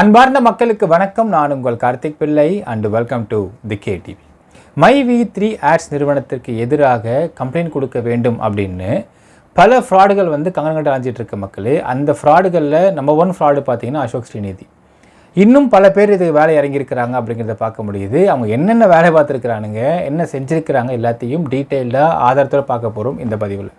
அன்பார்ந்த மக்களுக்கு வணக்கம். நான் உங்கள் Karthik Pillai and welcome to the KTV. MyV3 ads நிறுவனத்திற்கு எதிராக கம்ப்ளைண்ட் கொடுக்க வேண்டும் அப்படின்னு பல ஃப்ராடுகள் கங்கணங்கட்டு அலைஞ்சிட்டு இருக்க மக்களே. அந்த ஃப்ராடுகளில் நம்பர் 1 ஃப்ராடு பார்த்தீங்கன்னா அசோக் ஸ்ரீநிதி. இன்னும் பல பேர் இதுக்கு வேலை இறங்கியிருக்கிறாங்க அப்படிங்கிறத பார்க்க முடியுது. அவங்க என்னென்ன வேலை பார்த்துருக்குறானுங்க, என்ன செஞ்சுருக்கிறாங்க, எல்லாத்தையும் டீட்டெயிலாக ஆதாரத்தோடு பார்க்க போகிறோம் இந்த பதிவில்.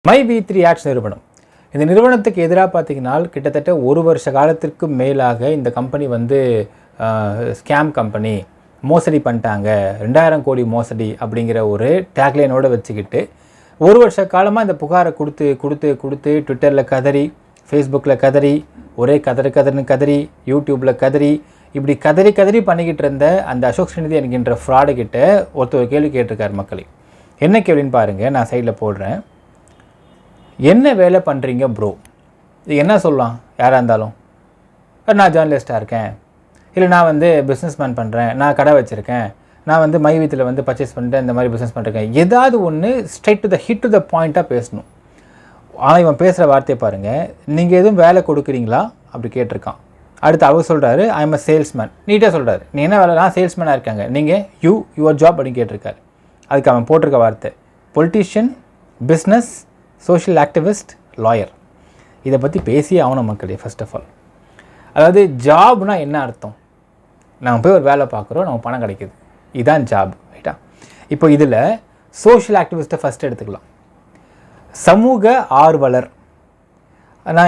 MyV3 ஆட்ஸ் நிறுவனம், இந்த நிறுவனத்துக்கு எதிராக பார்த்தீங்கன்னா கிட்டத்தட்ட 1 வருஷ காலத்திற்கு மேலாக இந்த கம்பெனி ஸ்கேம் கம்பெனி, மோசடி பண்ணிட்டாங்க, 2000 கோடி மோசடி அப்படிங்கிற ஒரு டேக்லைனோடு வச்சுக்கிட்டு 1 வருஷ காலமாக இந்த புகாரை கொடுத்து ட்விட்டரில் கதறி, ஃபேஸ்புக்கில் கதறி, ஒரே கதறி, யூடியூப்பில் கதறி, இப்படி கதறி பண்ணிக்கிட்டு இருந்த அந்த அசோக் ஸ்ரீநிதி என்கின்ற ஃப்ராடு கிட்ட ஒருத்தர் கேள்வி கேட்டிருக்கார் மக்களே. என்ன கேள்வின்னு பாருங்கள், நான் சைடில் போடுறேன். என்ன வேலை பண்ணுறீங்க ப்ரோ? இது என்ன சொல்லலாம் யாராக இருந்தாலும்? நான் ஜேர்னலிஸ்ட்டாக இருக்கேன், இல்லை நான் பிஸ்னஸ் மேன் பண்ணுறேன், நான் கடை வச்சுருக்கேன், நான் MyV3 பர்ச்சேஸ் பண்ணிட்டு இந்த மாதிரி பிஸ்னஸ் பண்ணுறேன். ஏதாவது ஒன்று straight to the hit to the பாயிண்ட்டாக பேசணும். ஆனால் இவன் பேசுகிற வார்த்தையை பாருங்கள். நீங்கள் எதுவும் வேலை கொடுக்குறீங்களா அப்படி கேட்டிருக்கான். அடுத்து அவர் சொல்கிறாரு, ஐ எம் அ சேல்ஸ்மேன். நீட்டாக சொல்கிறாரு, நீ என்ன வேலை? நான் சேல்ஸ்மேனாக இருக்காங்க, நீங்கள் யுவர் ஜாப் அப்படின்னு கேட்டிருக்காரு. அதுக்கு அவன் போட்டிருக்க வார்த்தை politician, business, social activist, lawyer. இதை பற்றி பேசியே ஆகணும் மக்களே. ஃபர்ஸ்ட் ஆஃப் ஆல், அதாவது ஜாப்னா என்ன அர்த்தம்? நம்ம போய் ஒரு வேலை பார்க்குறோம், நம்ம பணம் கிடைக்கிது, இதுதான் ஜாப், ரைட்டா? இப்போ இதில் சோஷியல் ஆக்டிவிஸ்ட்டை ஃபஸ்ட் எடுத்துக்கலாம். சமூக ஆர்வலர்.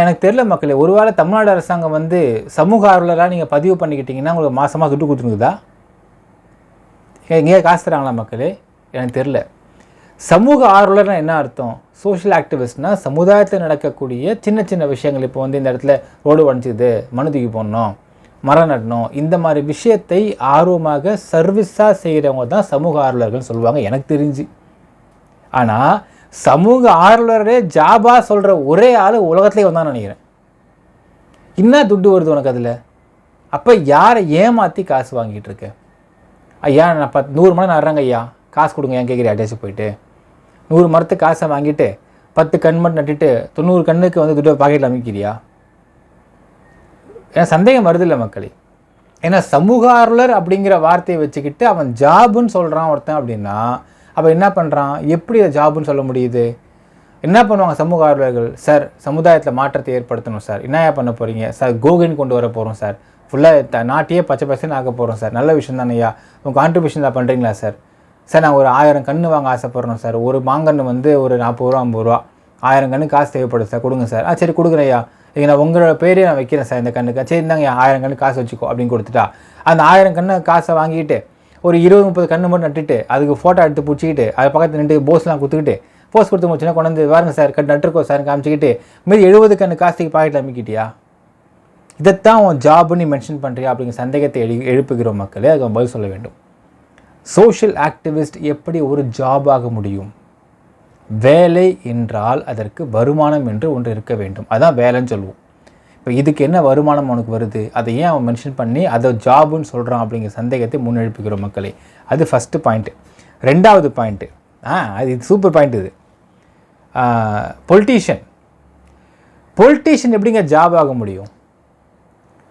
எனக்கு தெரியல மக்களே, ஒருவேளை தமிழ்நாடு அரசாங்கம் சமூக ஆர்வலராக நீங்கள் பதிவு பண்ணிக்கிட்டிங்கன்னா உங்களுக்கு மாதமாக துட்டு கொடுத்துருக்குதா? எங்கேயா காசு தராங்களா மக்களே? எனக்கு தெரில. சமூக ஆர்வலர்னால் என்ன அர்த்தம்? சோஷியல் ஆக்டிவிஸ்ட்னால் சமுதாயத்தில் நடக்கக்கூடிய சின்ன விஷயங்கள். இப்போ இந்த இடத்துல ரோடு உடஞ்சிது, மனு தூக்கி போடணும், மரம் நடணும், இந்த மாதிரி விஷயத்தை ஆர்வமாக சர்வீஸாக செய்கிறவங்க தான் சமூக ஆர்வலர்கள் சொல்லுவாங்க எனக்கு தெரிஞ்சு. ஆனால் சமூக ஆர்வலரே ஜாபாக சொல்கிற ஒரே ஆள் உலகத்துலேயே வந்தான்னு நினைக்கிறேன். இன்னும் துட்டு வருது உனக்கு அதில்? அப்போ யாரை ஏமாற்றி காசு வாங்கிட்டு இருக்க? ஐயா நான் 100 மரம் நடுறாங்க ஐயா, காசு கொடுங்க ஏன் கேட்குறேன்? அட்டாச்சு போயிட்டு 100 மரத்துக்கு காசை வாங்கிட்டு 10 கண் மட்டும் நட்டுட்டு 90 கண்ணுக்கு துட்டு பாக்கெட்டில் அமைக்கிறியா? ஏன்னா சந்தேகம் வருது இல்லை மக்களே. ஏன்னா சமூக ஆர்வலர் அப்படிங்கிற வார்த்தையை வச்சுக்கிட்டு அவன் ஜாபுன்னு சொல்கிறான் ஒருத்தன் அப்படின்னா, அவன் என்ன பண்ணுறான்? எப்படி அதை ஜாபுன்னு சொல்ல முடியுது? என்ன பண்ணுவாங்க சமூக ஆர்வலர்கள்? சார் சமுதாயத்தில் மாற்றத்தை ஏற்படுத்தணும் சார், என்னையா பண்ண போகிறீங்க சார்? கோகின் கொண்டு வர போகிறோம் சார், ஃபுல்லாக நாட்டையே பச்சை பசன்னு ஆக்க போகிறோம் சார், நல்ல விஷயம் தானேயா, உங்கள் கான்ட்ரிபியூஷன் தான் பண்ணுறீங்களா சார்? சார் நான் ஒரு 1000 கன்று வாங்க ஆசைப்பட்றோம் சார், ஒரு மாங்கன்று ஒரு 40 ரூபா 50 ரூபா, 1000 கன்று காசு தேவைப்படுது சார், கொடுங்க சார். சரி கொடுக்குறேயா, இங்கே நான் உங்களோட பேரே நான் வைக்கிறேன் சார் இந்த கண்ணுக்கு, சரி இந்தாங்க 1000 கன்று காசு வச்சுக்கோ அப்படின்னு கொடுத்துட்டா, அந்த 1000 கன்று காசை வாங்கிட்டு ஒரு 20-30 கன்று மட்டும் நட்டுட்டு அதுக்கு ஃபோட்டோ எடுத்து பிடிச்சிக்கிட்டு அது பக்கத்தில் நின்று போஸ்லாம் கொடுத்துக்கிட்டு போஸ்ட் கொடுத்து முடிச்சுன்னா கொண்டு வாருங்க சார் நட்டுருக்கோம் சார் காமிச்சிக்கிட்டு மீதி 70 கன்று காசுக்கு பாக்கெட்டில் அமைக்கிட்டியா? இதைத்தான் உன் ஜாப்னு மென்ஷன் பண்ணுறியா அப்படிங்கிற சந்தேகத்தை எழுப்புகிறோம் மக்களே. அதுக்கு பதில் சொல்ல வேண்டும். சோஷியல் ஆக்டிவிஸ்ட் எப்படி ஒரு ஜாப் ஆக முடியும்? வேலை என்றால் அதற்கு வருமானம் என்று ஒன்று இருக்க வேண்டும், அதான் வேலைன்னு சொல்லுவோம். இப்போ இதுக்கு என்ன வருமானம் அவனுக்கு வருது, அதை ஏன் அவன் மென்ஷன் பண்ணி அதை ஜாபுன்னு சொல்கிறான் அப்படிங்கிற சந்தேகத்தை முன்னெழுப்புகிறோம் மக்களே. அது ஃபஸ்ட்டு பாயிண்ட்டு. 2வது பாயிண்ட்டு, அது சூப்பர் பாயிண்ட். இது பொலிட்டீஷியன் எப்படிங்க ஜாப் ஆக முடியும்?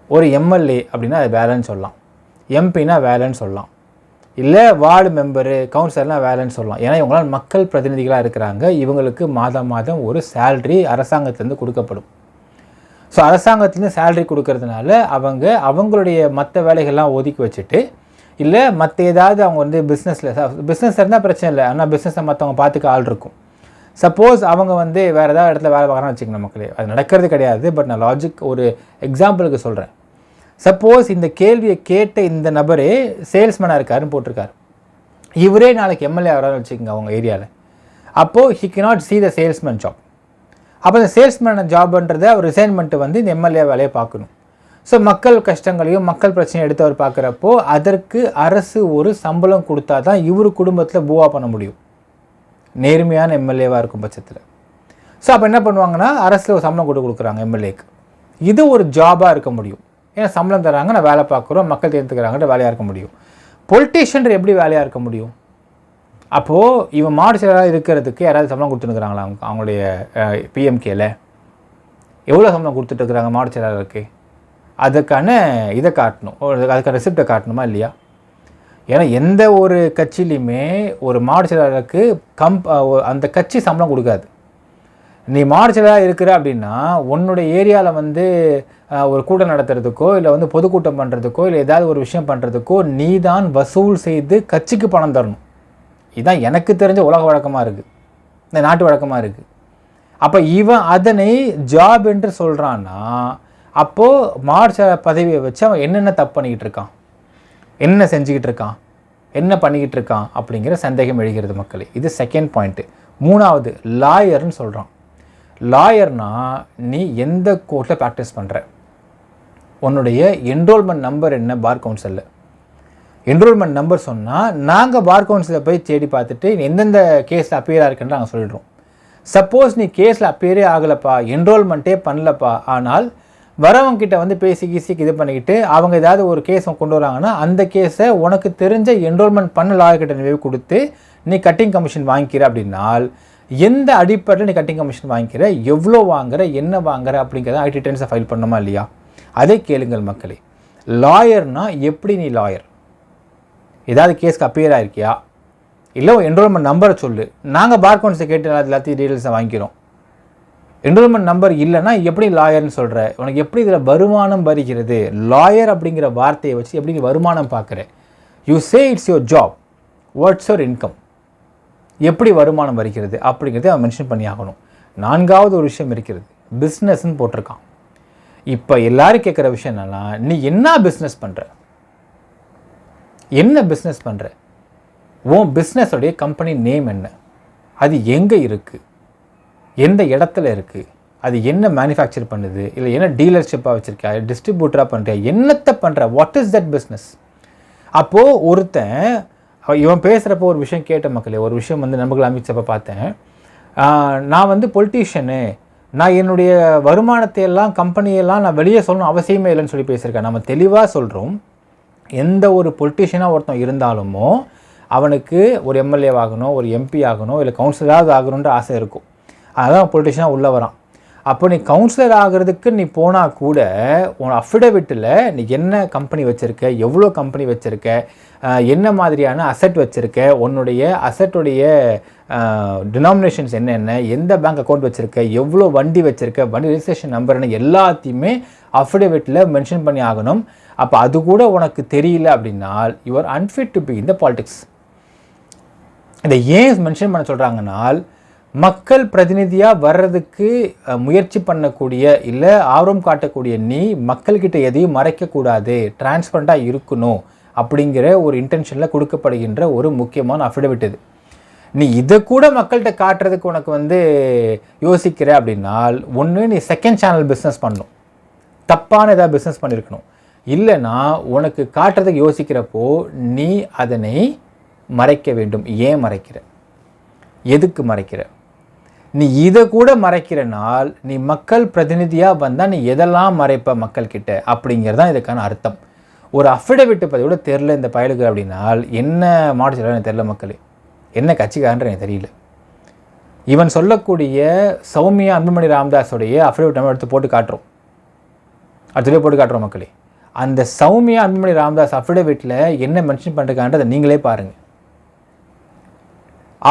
ஒரு MLA அப்படின்னா அது வேலைன்னு சொல்லலாம், MP வேலைன்னு சொல்லலாம், இல்லை வார்டு மெம்பரு கவுன்சிலர்லாம் வேலைன்னு சொல்லலாம். ஏன்னா இவங்களாம் மக்கள் பிரதிநிதிகளாக இருக்கிறாங்க. இவங்களுக்கு மாதம் ஒரு சேல்ரி அரசாங்கத்துலேருந்து கொடுக்கப்படும். ஸோ அரசாங்கத்துலேருந்து சேல்ரி கொடுக்கறதுனால அவங்களுடைய மற்ற வேலைகள்லாம் ஒதுக்கி வச்சுட்டு, இல்லை மற்ற ஏதாவது அவங்க பிஸ்னஸ் இருந்தால் பிரச்சனை இல்லை, ஆனால் பிஸ்னஸை மற்றவங்க பார்த்துக்க ஆள் இருக்கும். சப்போஸ் அவங்க வேறு ஏதாவது இடத்துல வேலை பார்க்குறான்னு வச்சுக்கணும் மக்களே. அது நடக்கிறது கிடையாது, பட் நான் லாஜிக் ஒரு எக்ஸாம்பிளுக்கு சொல்கிறேன். சப்போஸ் இந்த கேள்வியை கேட்ட இந்த நபரே சேல்ஸ்மேனாக இருக்காருன்னு போட்டிருக்காரு, இவரே நாளைக்கு MLA ஆகிறாருன்னு வச்சுக்கோங்க அவங்க ஏரியாவில். அப்போது he cannot see the salesman job. அப்போ இந்த சேல்ஸ்மேன் ஜாப்ன்றதை அவர் ரிசைன் பண்ணிட்டு இந்த MLA வேலையை பார்க்கணும். ஸோ மக்கள் கஷ்டங்களையும் மக்கள் பிரச்சனையும் எடுத்து அவர் பார்க்குறப்போ அதற்கு அரசு ஒரு சம்பளம் கொடுத்தா தான் இவர் குடும்பத்தில் பூவா பண்ண முடியும், நேர்மையான MLAவாக இருக்கும் பட்சத்தில். ஸோ அப்போ என்ன பண்ணுவாங்கன்னா அரசில் ஒரு சம்பளம் கொடுக்குறாங்க MLAக்கு. இது ஒரு ஜாபாக இருக்க முடியும். ஏன்னா சம்பளம் தராங்க, நான் வேலை பார்க்குறோம், மக்கள் தேர்ந்துக்கிறாங்கன்ற வேலையாக இருக்க முடியும். பொலிட்டீஷியன் எப்படி வேலையாக இருக்க முடியும்? அப்போது இவன் மாடு செயலாளராக இருக்கிறதுக்கு யாராவது சம்பளம் கொடுத்துருக்குறாங்களா? அவங்களுடைய பிஎம்கேல எவ்வளோ சம்பளம் கொடுத்துட்ருக்குறாங்க மாடு செயலாளருக்கு? அதுக்கான இதை காட்டணும், அதுக்கான ரெசிப்டை காட்டணுமா இல்லையா? ஏன்னா எந்த ஒரு கட்சியிலையுமே ஒரு மாடு செயலாளருக்கு அந்த கட்சி சம்பளம் கொடுக்காது. நீ மாடு செயலாளராக இருக்கிற அப்படின்னா உன்னுடைய ஏரியாவில் வந்து ஒரு கூட்டம் நடத்துறதுக்கோ இல்லை வந்து பொதுக்கூட்டம் பண்ணுறதுக்கோ இல்லை ஏதாவது ஒரு விஷயம் பண்ணுறதுக்கோ நீ தான் வசூல் செய்து கட்சிக்கு பணம் தரணும். இதுதான் எனக்கு தெரிஞ்ச உலக வழக்கமாக இருக்குது, இந்த நாட்டு வழக்கமாக இருக்குது. அப்போ இவன் அதனை ஜாப் என்று சொல்கிறான்னா அப்போது மாடு பதவியை வச்சு அவன் என்னென்ன தப்பு பண்ணிக்கிட்டு இருக்கான், என்ன செஞ்சுக்கிட்டு இருக்கான், என்ன பண்ணிக்கிட்டு இருக்கான் அப்படிங்கிற சந்தேகம் எழுகிறது மக்களே. இது செகண்ட் பாயிண்ட்டு. மூணாவது, லாயர்னு சொல்கிறான். லாயர்னா நீ எந்த கோர்ட்டில் ப்ராக்டிஸ் பண்ணுற, உன்னுடைய என்ரோல்மெண்ட் நம்பர் என்ன பார் கவுன்சிலில், என்ரோல்மெண்ட் நம்பர் சொன்னால் நாங்கள் பார் கவுன்சிலில் போய் தேடி பார்த்துட்டு எந்தெந்த கேஸில் அப்பியராக இருக்குன்னு நாங்கள் சொல்லிடுறோம். சப்போஸ் நீ கேஸில் அப்பியரே ஆகலப்பா, என்ரோல்மெண்ட்டே பண்ணலப்பா, ஆனால் வரவங்கிட்ட வந்து பேசி கீசிக்கு இது பண்ணிக்கிட்டு அவங்க ஏதாவது ஒரு கேஸ் கொண்டு வராங்கன்னா அந்த கேஸை உனக்கு தெரிஞ்ச என்ரோல்மெண்ட் பண்ண லாயர்கிட்ட நீ கொடுத்து நீ கட்டிங் கமிஷன் வாங்கிக்கிற அப்படின்னால் எந்த அடிப்படையில் நீ கட்டிங் கமிஷன் வாங்கிக்கிற, எவ்வளோ வாங்குற, என்ன வாங்குற அப்படிங்கிறத ஐடி டென்ஸை ஃபைல் பண்ணணுமா இல்லையா? அதை கேளுங்கள் மக்களே. லாயர்னா எப்படி நீ லாயர்? ஏதாவது கேஸ்க்கு அப்பியர் ஆகிருக்கியா? இல்லை என்ரோல்மெண்ட் நம்பரை சொல்லு, நாங்கள் பார் கவுன்ஸை கேட்டு எல்லாத்தையும் டீட்டெயில்ஸை வாங்கிக்கிறோம். என்ரோல்மெண்ட் நம்பர் இல்லைன்னா எப்படி லாயர்னு சொல்கிற? உனக்கு எப்படி இதில் வருமானம் வருகிறது? லாயர் அப்படிங்கிற வார்த்தையை வச்சு எப்படி நீ வருமானம் பார்க்குற? You say it's your job, what's your income, எப்படி வருமானம் வருகிறது அப்படிங்கிறத அவன் மென்ஷன் பண்ணி ஆகணும். நான்காவது ஒரு விஷயம் இருக்கிறது, பிஸ்னஸ்ன்னு போட்டிருக்கான். இப்போ எல்லாரும் கேட்குற விஷயம் என்னன்னா, நீ என்ன பிஸ்னஸ் பண்ணுற, என்ன பிஸ்னஸ் பண்ணுற, உன் பிஸ்னஸோடைய கம்பெனி நேம் என்ன, அது எங்கே இருக்குது, எந்த இடத்துல இருக்குது, அது என்ன மேனுஃபேக்சர் பண்ணுது, இல்லை என்ன டீலர்ஷிப்பாக வச்சுருக்கா, டிஸ்ட்ரிபியூட்டராக பண்ணுறியா, என்னத்தை பண்ணுற, வாட் இஸ் தட் பிஸ்னஸ்? அப்போது ஒருத்தன் இவன் பேசுகிறப்போ ஒரு விஷயம் கேட்ட மக்களே, ஒரு விஷயம் வந்து நண்பர்கள் அமைச்சப்போ பார்த்தேன். நான் வந்து பொலிட்டீஷியனு, நான் என்னுடைய வருமானத்தை எல்லாம் கம்பெனியெல்லாம் நான் வெளியே சொல்லணும் அவசியமே இல்லைன்னு சொல்லி பேசியிருக்கேன். நம்ம தெளிவாக சொல்கிறோம், எந்த ஒரு பொலிட்டீஷியனாக ஒருத்தன் இருந்தாலுமோ அவனுக்கு ஒரு எம்எல்ஏ ஆகணும், ஒரு எம்பி ஆகணும், இல்லை கவுன்சிலராக ஆகணுன்ற ஆசை இருக்கும். அதுதான் பொலிட்டீஷியனாக உள்ளே வரான். அப்போ நீ கவுன்சிலர் ஆகிறதுக்கு நீ போனால் கூட உன் அஃபிடவிட்டில் நீ என்ன கம்பெனி வச்சுருக்க, எவ்வளோ கம்பெனி வச்சுருக்க, என்ன மாதிரியான அசெட் வச்சுருக்க, உன்னுடைய அசெட்டுடைய டினாமினேஷன்ஸ் என்னென்ன, எந்த பேங்க் அக்கௌண்ட் வச்சுருக்க, எவ்வளோ வண்டி வச்சுருக்க, வண்டி ரெஜிஸ்ட்ரேஷன் நம்பர்னு எல்லாத்தையுமே அஃபிடவிட்டில் மென்ஷன் பண்ணி ஆகணும். அப்போ அது கூட உனக்கு தெரியல அப்படின்னா you are unfit to be in the politics. இதை ஏன் மென்ஷன் பண்ண சொல்கிறாங்கன்னால், மக்கள் பிரதிநிதியாக வர்றதுக்கு முயற்சி பண்ணக்கூடிய இல்லை ஆர்வம் காட்டக்கூடிய நீ மக்கள்கிட்ட எதையும் மறைக்கக்கூடாது, டிரான்ஸ்பரண்ட்டாக இருக்கணும் அப்படிங்கிற ஒரு இன்டென்ஷனில் கொடுக்கப்படுகின்ற ஒரு முக்கியமான அஃபிடவிட் இது. நீ இதை கூட மக்கள்கிட்ட காட்டுறதுக்கு உனக்கு வந்து யோசிக்கிற அப்படின்னால் ஒன்று நீ செகண்ட் சேனல் பிஸ்னஸ் பண்ணணும், தப்பான ஏதாவது பிஸ்னஸ் பண்ணியிருக்கணும். இல்லைன்னா உனக்கு காட்டுறதுக்கு யோசிக்கிறப்போ நீ அதனை மறைக்க வேண்டும். ஏன் மறைக்கிற, எதுக்கு மறைக்கிற? நீ இதை கூட மறைக்கிறனால் நீ மக்கள் பிரதிநிதியாக வந்தால் நீ எதெல்லாம் மறைப்ப மக்கள்கிட்ட அப்படிங்கிறது தான் இதுக்கான அர்த்தம். ஒரு அஃபிடவிட்டு பதிவோட தெரில இந்த பயலுக்கு அப்படின்னால் என்ன மாடு சொல்ல எனக்கு தெரில மக்களே, என்ன கட்சிக்காரன்ற எனக்கு தெரியல. இவன் சொல்லக்கூடிய சௌமியா அன்புமணி ராமதாஸோடைய அஃபிடவிட் நம்ம எடுத்து போட்டு காட்டுறோம், அடுத்த போட்டு காட்டுறோம் மக்களே. அந்த சௌமியா அன்புமணி ராமதாஸ் அஃபிடவிட்டில் என்ன மென்ஷன் பண்ணுறதுக்கான்றதை நீங்களே பாருங்கள்.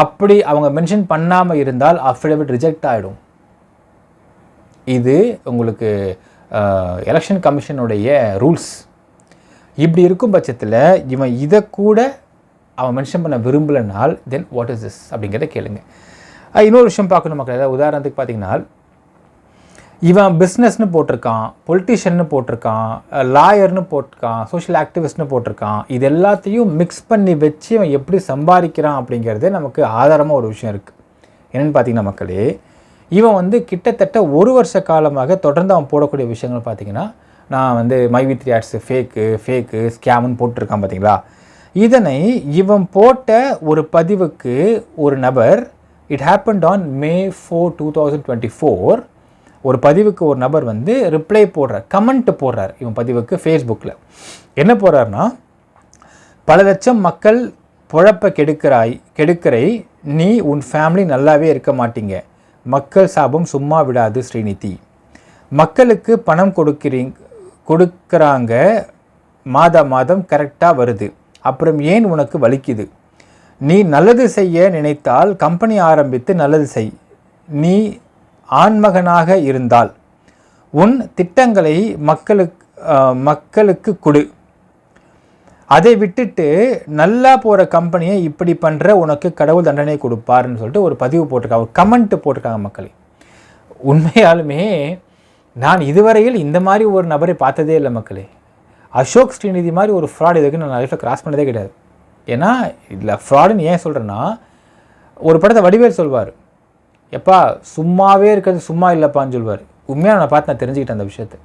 அப்படி அவங்க மென்ஷன் பண்ணாமல் இருந்தால் அஃபிடவிட் ரிஜெக்ட் ஆகிடும். இது உங்களுக்கு எலெக்ஷன் கமிஷனுடைய ரூல்ஸ். இப்படி இருக்கும் பட்சத்தில் இவன் இதை கூட அவன் மென்ஷன் பண்ண விரும்பலைனால் தென் வாட் இஸ் திஸ் அப்படிங்கிறத கேளுங்க. இன்னொரு விஷயம் பார்க்கணும் மக்கள். அதாவது உதாரணத்துக்கு பார்த்தீங்கன்னா, இவன் பிஸ்னஸ்னு போட்டிருக்கான், பொலிட்டிஷியன்னு போட்டிருக்கான், லாயர்னு போட்டிருக்கான், சோஷியல் ஆக்டிவிஸ்ட்னு போட்டிருக்கான். இது எல்லாத்தையும் மிக்ஸ் பண்ணி வச்சு அவன் எப்படி சம்பாதிக்கிறான் அப்படிங்கிறது நமக்கு ஆதாரமாக ஒரு விஷயம் இருக்குது. என்னென்னு பார்த்தீங்கன்னா மக்களே, இவன் வந்து கிட்டத்தட்ட ஒரு வருஷ காலமாக தொடர்ந்து அவன் போடக்கூடிய விஷயங்கள் பார்த்தீங்கன்னா, நான் வந்து மைவி3 ஆட்ஸ் ஃபேக்கு ஸ்கேம்னு போட்டிருக்கான் பார்த்தீங்களா. இதனை இவன் போட்ட ஒரு பதிவுக்கு ஒரு நபர், இட் ஹேப்பன்ட் ஆன் May 4, 2024, ஒரு பதிவுக்கு ஒரு நபர் வந்து ரிப்ளை போடுறார், கமெண்ட் போடுறார் இவன் பதிவுக்கு ஃபேஸ்புக்கில். என்ன போடுறாருன்னா, பல லட்சம் மக்கள் பொழப்ப கெடுக்கிறை, நீ உன் ஃபேமிலி நல்லாவே இருக்க மாட்டீங்க. மக்கள் சாபம் சும்மா விடாது ஸ்ரீநிதி. மக்களுக்கு பணம் கொடுக்குறாங்க, மாதம் கரெக்டாக வருது, அப்புறம் ஏன் உனக்கு வலிக்குது? நீ நல்லது செய்ய நினைத்தால் கம்பெனி ஆரம்பித்து நல்லது செய். நீ ஆண்மகனாக இருந்தால் உன் திட்டங்களை மக்களுக்கு கொடு. அதை விட்டுட்டு நல்லா போகிற கம்பெனியை இப்படி பண்ணுற உனக்கு கடவுள் தண்டனை கொடுப்பாருன்னு சொல்லிட்டு ஒரு பதிவு போட்டிருக்காங்க, ஒரு கமெண்ட் போட்டிருக்காங்க மக்களே. உண்மையாலுமே நான் இதுவரையில் இந்த மாதிரி ஒரு நபரை பார்த்ததே இல்லை மக்களே. அசோக் ஸ்ரீநிதி மாதிரி ஒரு ஃப்ராட் இதுக்கு நான் லைஃப்பில் கிராஸ் பண்ணதே கிடையாது. ஏன்னா இதில் ஃப்ராடுன்னு ஏன் சொல்கிறேன்னா, ஒரு படத்தை வடிவேல் சொல்வார், எப்பா சும்மாவே இருக்கிறது சும்மா இல்லைப்பான்னு சொல்வார். உண்மையாக நான் பார்த்து நான் தெரிஞ்சுக்கிட்டேன் அந்த விஷயத்தை.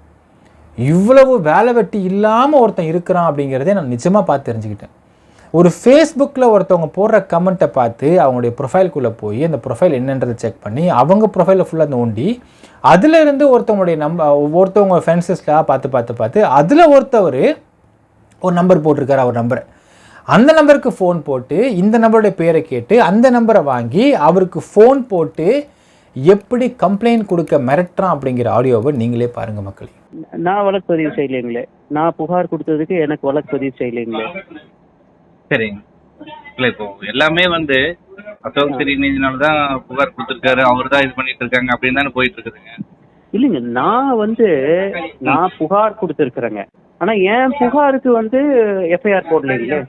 இவ்வளவு வேலை வெட்டி இல்லாமல் ஒருத்தன் இருக்கிறான் அப்படிங்கிறதே நான் நிஜமாக பார்த்து தெரிஞ்சுக்கிட்டேன். ஒரு ஃபேஸ்புக்கில் ஒருத்தவங்க போடுற கமெண்ட்டை பார்த்து அவங்களுடைய ப்ரொஃபைலுக்குள்ளே போய் அந்த ப்ரொஃபைல் என்னன்றதை செக் பண்ணி அவங்க ப்ரொஃபைலை ஃபுல்லாக நோண்டி அதிலிருந்து ஒருத்தவங்க ஃப்ரெண்ட்ஸஸ்லாம் பார்த்து அதில் ஒருத்தவர் ஒரு நம்பர் போட்டிருக்காரு. அவர் நம்பரை அந்த நம்பருக்கு ஃபோன் போட்டு இந்த நம்பருடைய பேரை கேட்டு அந்த நம்பரை வாங்கி அவருக்கு ஃபோன் போட்டு எப்படி கம்ப்ளைண்ட் கொடுக்க மிரட்டுறான் அப்படிங்கிற ஆடியோவை நீங்களே பாருங்க மக்களே. நான் வழக்கு பதிவு செய்யலைங்களே, நான் புகார் கொடுத்ததுக்கு எனக்கு வழக்கு பதிவு செய்யலைங்களே. சரிங்க. இல்லை இப்போ எல்லாமே அசோக் ஸ்ரீநிதினால தான் புகார் கொடுத்துருக்காரு, அவர் தான் இது பண்ணிட்டு இருக்காங்க அப்படின்னு தானே போயிட்டு இருக்குதுங்க. இல்லைங்க, நான் புகார் கொடுத்துருக்குறேங்க. ஆனா என் புகாருக்கு எஃப்ஐஆர் போடலைங்களே.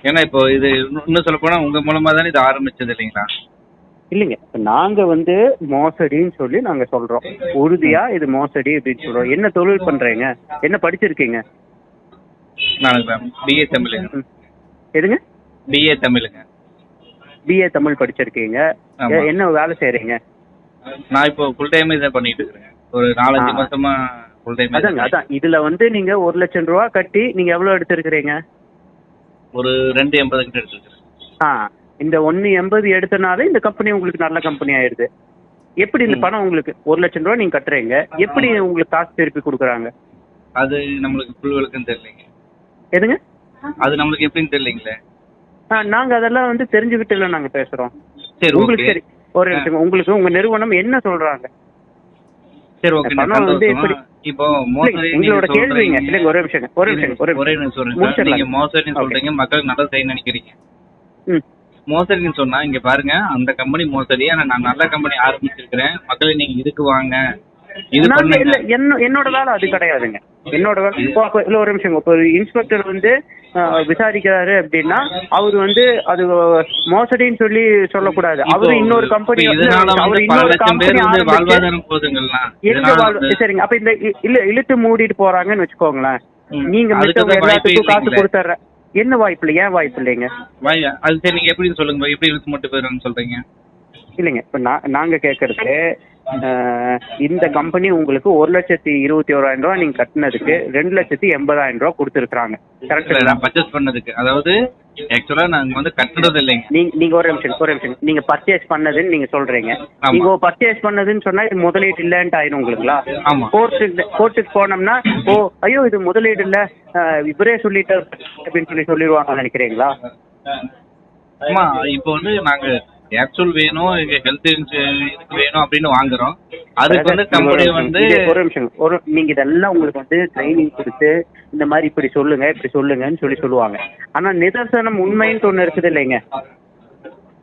ஏன்னா இப்போ இது இன்னும் சொல்ல போனா உங்க மூலமா தானே இது ஆரம்பிச்சது இல்லைங்களா? இல்லைங்க, நாங்க மோசடின்னு சொல்லி நாங்க சொல்றோம். உறுதியா இது மோசடி அப்படின்னு சொல்றோம். என்ன தொழில் பண்றீங்க, என்ன படிச்சிருக்கீங்க? நான் பிஏ தமிழுங்க. எதுங்க? பிஏ தமிழுங்க. பிஏ தமிழ் படிச்சிருக்கீங்க. என்ன வேலை செய்யறீங்க? நான் இப்போ ஃபுல் டைம் இதை பண்ணிட்டு இருக்கேன். ஒரு 4-5 மாசமா ஃபுல் டைம். அதான் இதுல நீங்க 1 லட்சம் ரூபா கட்டி நீங்க எவ்வளவு எடுத்திருக்கிறீங்க? ஒரு 280 கிட்ட எடுத்துருக்கேன். இந்த 180 எடுத்தனால இந்த கம்பெனி உங்களுக்கு நல்ல கம்பெனி ஆயிடுது. எப்படி இந்த பணம் உங்களுக்கு 1 லட்சம் ரூபா நீங்க கட்டுறீங்க, எப்படி உங்களுக்கு காசு திருப்பி கொடுக்குறாங்க? அது நம்மளுக்கு ஃபுல் விளக்கம் தெரியலைங்க. எதுங்க? அது நம்மளுக்கு எப்படின்னு தெரியலீங்களே. நாங்க அதெல்லாம் தெரிஞ்சுக்கிட்டு நாங்க பேசுறோம். சரி, உங்களுக்கு சரி ஒரு நிமிஷம், உங்களுக்கு உங்க நிறுவனம் என்ன சொல்றாங்க? சரி, ஓகே. எப்படி இப்போ உங்களோட கேள்விங்க? இல்லைங்க, ஒரே நிமிஷம் நீங்க மோசடின்னு சொல்றீங்க, மக்களுக்கு நல்லது செய்ய நினைக்கிறீங்க. மோசடின்னு சொன்னா இங்க பாருங்க, அந்த கம்பெனி மோசடி, ஆனா நான் நல்ல கம்பெனி ஆரம்பிச்சிருக்கிறேன், மக்களை நீங்க இதுக்கு வாங்க, இது இல்ல என்னோட வேலை அது கிடையாதுங்க. என்னோட வேலை இல்ல, ஒரு நிமிஷம். இப்போ ஒரு இன்ஸ்பெக்டர் விசாரிக்கிறாரு அப்படின்னா அவரு அது மோசடின்னு சொல்லி சொல்லக்கூடாது. அவரு இன்னொரு கம்பெனி சரிங்க. அப்ப இந்த இழுத்து மூடிட்டு போறாங்கன்னு வச்சுக்கோங்களேன். நீங்க எல்லாத்துக்கும் காசு கொடுத்துற என்ன வாய்ப்பு இல்லை? ஏன் வாய்ப்பு இல்லைங்க? அது சரி, நீங்க எப்படி சொல்லுங்க, எப்படி இழுத்து மட்டும் போயிடுன்னு சொல்றீங்க? இல்லைங்க, இப்ப நாங்க கேட்கறது இந்த கம்பெனி உங்களுக்கு 1,21,000 ரூபாய் நீங்க கட்டினதுக்கு 2,80,000 ரூபாய் கொடுத்துருக்காங்க. கரெக்டா? பர்ச்சேஸ் பண்ணதுக்கு, அதாவது ஆக்சுவலா நாங்க கட்டுறது இல்லைங்க. நீங்க ஒரு நிமிஷம், நீங்க பர்ச்சேஸ் பண்ணதுன்னு நீங்க சொல்றீங்க. நீங்க பர்ச்சேஸ் பண்ணதுன்னு சொன்னா இது முதலீடு இல்லன்ட்டு ஆயிரும் உங்களுக்குங்களா? கோர்ட்டுக்கு போனோம்னா ஐயோ இது முதலீடு இல்ல, இவரே சொல்லிட்டார் அப்படின்னு சொல்லிடுவாங்க நினைக்கிறீங்களா? ஆமா, இப்போ நாங்க கேப்சூல் வேணும், ஹெல்த் இன்சூரன்ஸ் வேணும் அப்படின்னு வாங்குறோம். அதுக்கு கம்பெனி ஒரு நிமிஷம், நீங்க இதெல்லாம் உங்களுக்கு ட்ரைனிங் கொடுத்து இந்த மாதிரி இப்படி சொல்லுங்கன்னு சொல்லுவாங்க. ஆனா நிதர்சனம் உண்மைன்னு ஒண்ணு இருக்குது இல்லைங்க.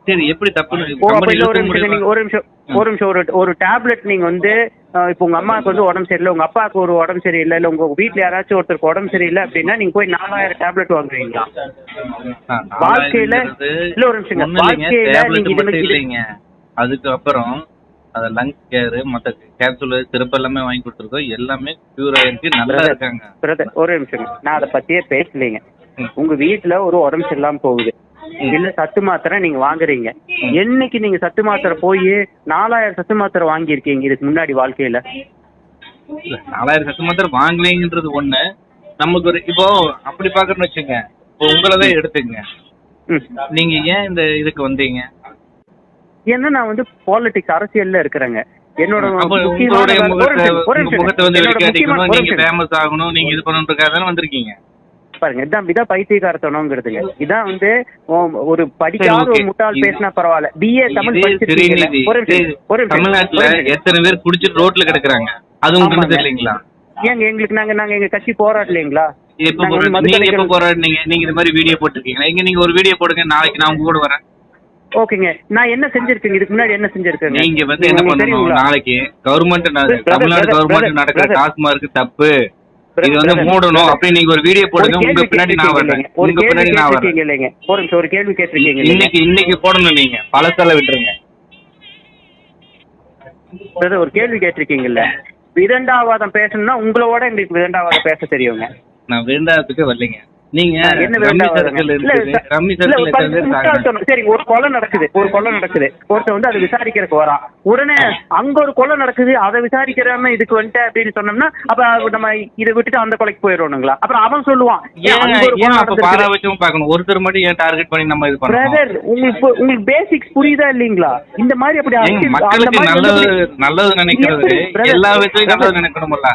சரி, எப்படி தப்பு? ஒரு நிமிஷம், ஒரு டேப்லெட் நீங்க இப்போ உங்க அம்மாவுக்கு உடம்பு சரியில்லை, உங்க அப்பாவுக்கு ஒரு உடம்பு சரியில்லை, இல்ல உங்க வீட்டுல யாராச்சும் ஒருத்தருக்கு உடம்பு சரியில்லை அப்படின்னா நீங்க போய் 4000 டேப்லெட் வாங்குவீங்களா? வாழ்க்கையில இல்ல, ஒரு நிமிஷம், வாழ்க்கையில நீங்க அதுக்கப்புறம் அத லங் கேர், மத்த கேப்சூல், சிறப்பு எல்லாமே வாங்கி கொடுத்துருக்கோம். எல்லாமே பியூரா இருக்கு, நல்லா இருக்காங்க. ஒரு நிமிஷம், நான் அதை பத்தியே பேசலைங்க. உங்க வீட்டுல ஒரு உடம்பு சரியில்லாம போகுது, இல்ல சத்து மாத்திரை நீங்க வாங்குறீங்க. என்னைக்கு நீங்க சத்து மாத்திரை போய் 4000 சத்து மாத்திரை வாங்கியிருக்கீங்க இதுக்கு முன்னாடி வாழ்க்கையில? 4000 சத்து மாத்திரை வாங்கலைங்கிறது ஒண்ணு. நமக்கு ஒரு இப்போ அப்படி பாக்குறேன்னு வச்சுங்க, இப்போ உங்களதான் எடுத்துங்க, நீங்க ஏன் இந்த இதுக்கு வந்தீங்க? ஏன்னா நான் பாலிடிக்ஸ் அரசியல்ல இருக்கிறேங்க. என்னோட உங்களுடைய முகத்தை வந்து வெளிக்காட்டிக்கணும், நீங்க ஃபேமஸ் ஆகணும், நீங்க இது பண்ணணுன்றதுக்காக தானே வந்திருக்கீங்க. பாருங்க, இதான் பைத்தியக்காரத்தனங்கிறதுங்க. இதான் வந்து ஒரு படிக்காத ஒரு முட்டாள் பேசினா பரவாயில்ல, பிஏ தமிழ் படிச்சிருக்கீங்க. தமிழ்நாட்டுல எத்தனை பேர் குடிச்சிட்டு ரோட்ல கிடக்குறாங்க, அது உங்களுக்கு தெரியலீங்களா? ஏங்க எங்களுக்கு நாங்க எங்க கட்சி போராடலைங்களா? நீங்க எப்ப போராடினீங்க? நீங்க இந்த மாதிரி வீடியோ போட்டுருக்கீங்களா? இங்க நீங்க ஒரு வீடியோ போடுங்க, நாளைக்கு நான் உங்க கூட வரேன். ஓகேங்க, நான் என்ன செஞ்சிருக்கேன் இதுக்கு முன்னாடி? என்ன செஞ்சிருக்கேன்? நீங்க வந்து என்ன பண்ணணும், நாளைக்கு கவர்மெண்ட் தமிழ்நாடு கவர்மெண்ட் நடக்கிற டாஸ்மார்க் தப்பு, இது வந்து மூடணும் அப்படி நீங்க ஒரு வீடியோ போடுங்க. உங்க பின்னாடி நான் வரேன். உங்க பின்னாடி நான் வரேன். இல்லைங்க, ஒரு கேள்வி கேட்டிருக்கீங்க. இன்னைக்கு போடணும், நீங்க பழசால விட்டுருங்க. ஒரு கேள்வி கேட்டிருக்கீங்கல்ல, விதண்டாவாதம் பேசணும்னா உங்களோட எங்களுக்கு விதண்டாவாதம் பேச தெரியுங்க. நான் விதண்டாவதுக்கு வரலைங்க. நீங்க என்ன சரி, ஒரு கொலை நடக்குது, ஒருத்தன் வந்து அதை விசாரிக்கிறதுக்கு வரான். உடனே அங்க ஒரு கொலை நடக்குது, அதை விசாரிக்கிறாம இதுக்கு வந்துட்டு அப்படின்னு சொன்னோம்னா அப்ப நம்ம இதை விட்டுட்டு அந்த கொலைக்கு போயிடணுங்களா? அப்புறம் அவன் சொல்லுவான், ஒருத்தர் மட்டும் ஏன் டார்கெட் பண்ணி நம்ம இது பிரதர், உங்களுக்கு பேசிக்ஸ் புரியுதா இல்லீங்களா? இந்த மாதிரி அப்படி மக்களுக்கு நல்லது நினைக்கிறது எல்லா விதத்திலும் நல்லது நினைக்கணும்ல.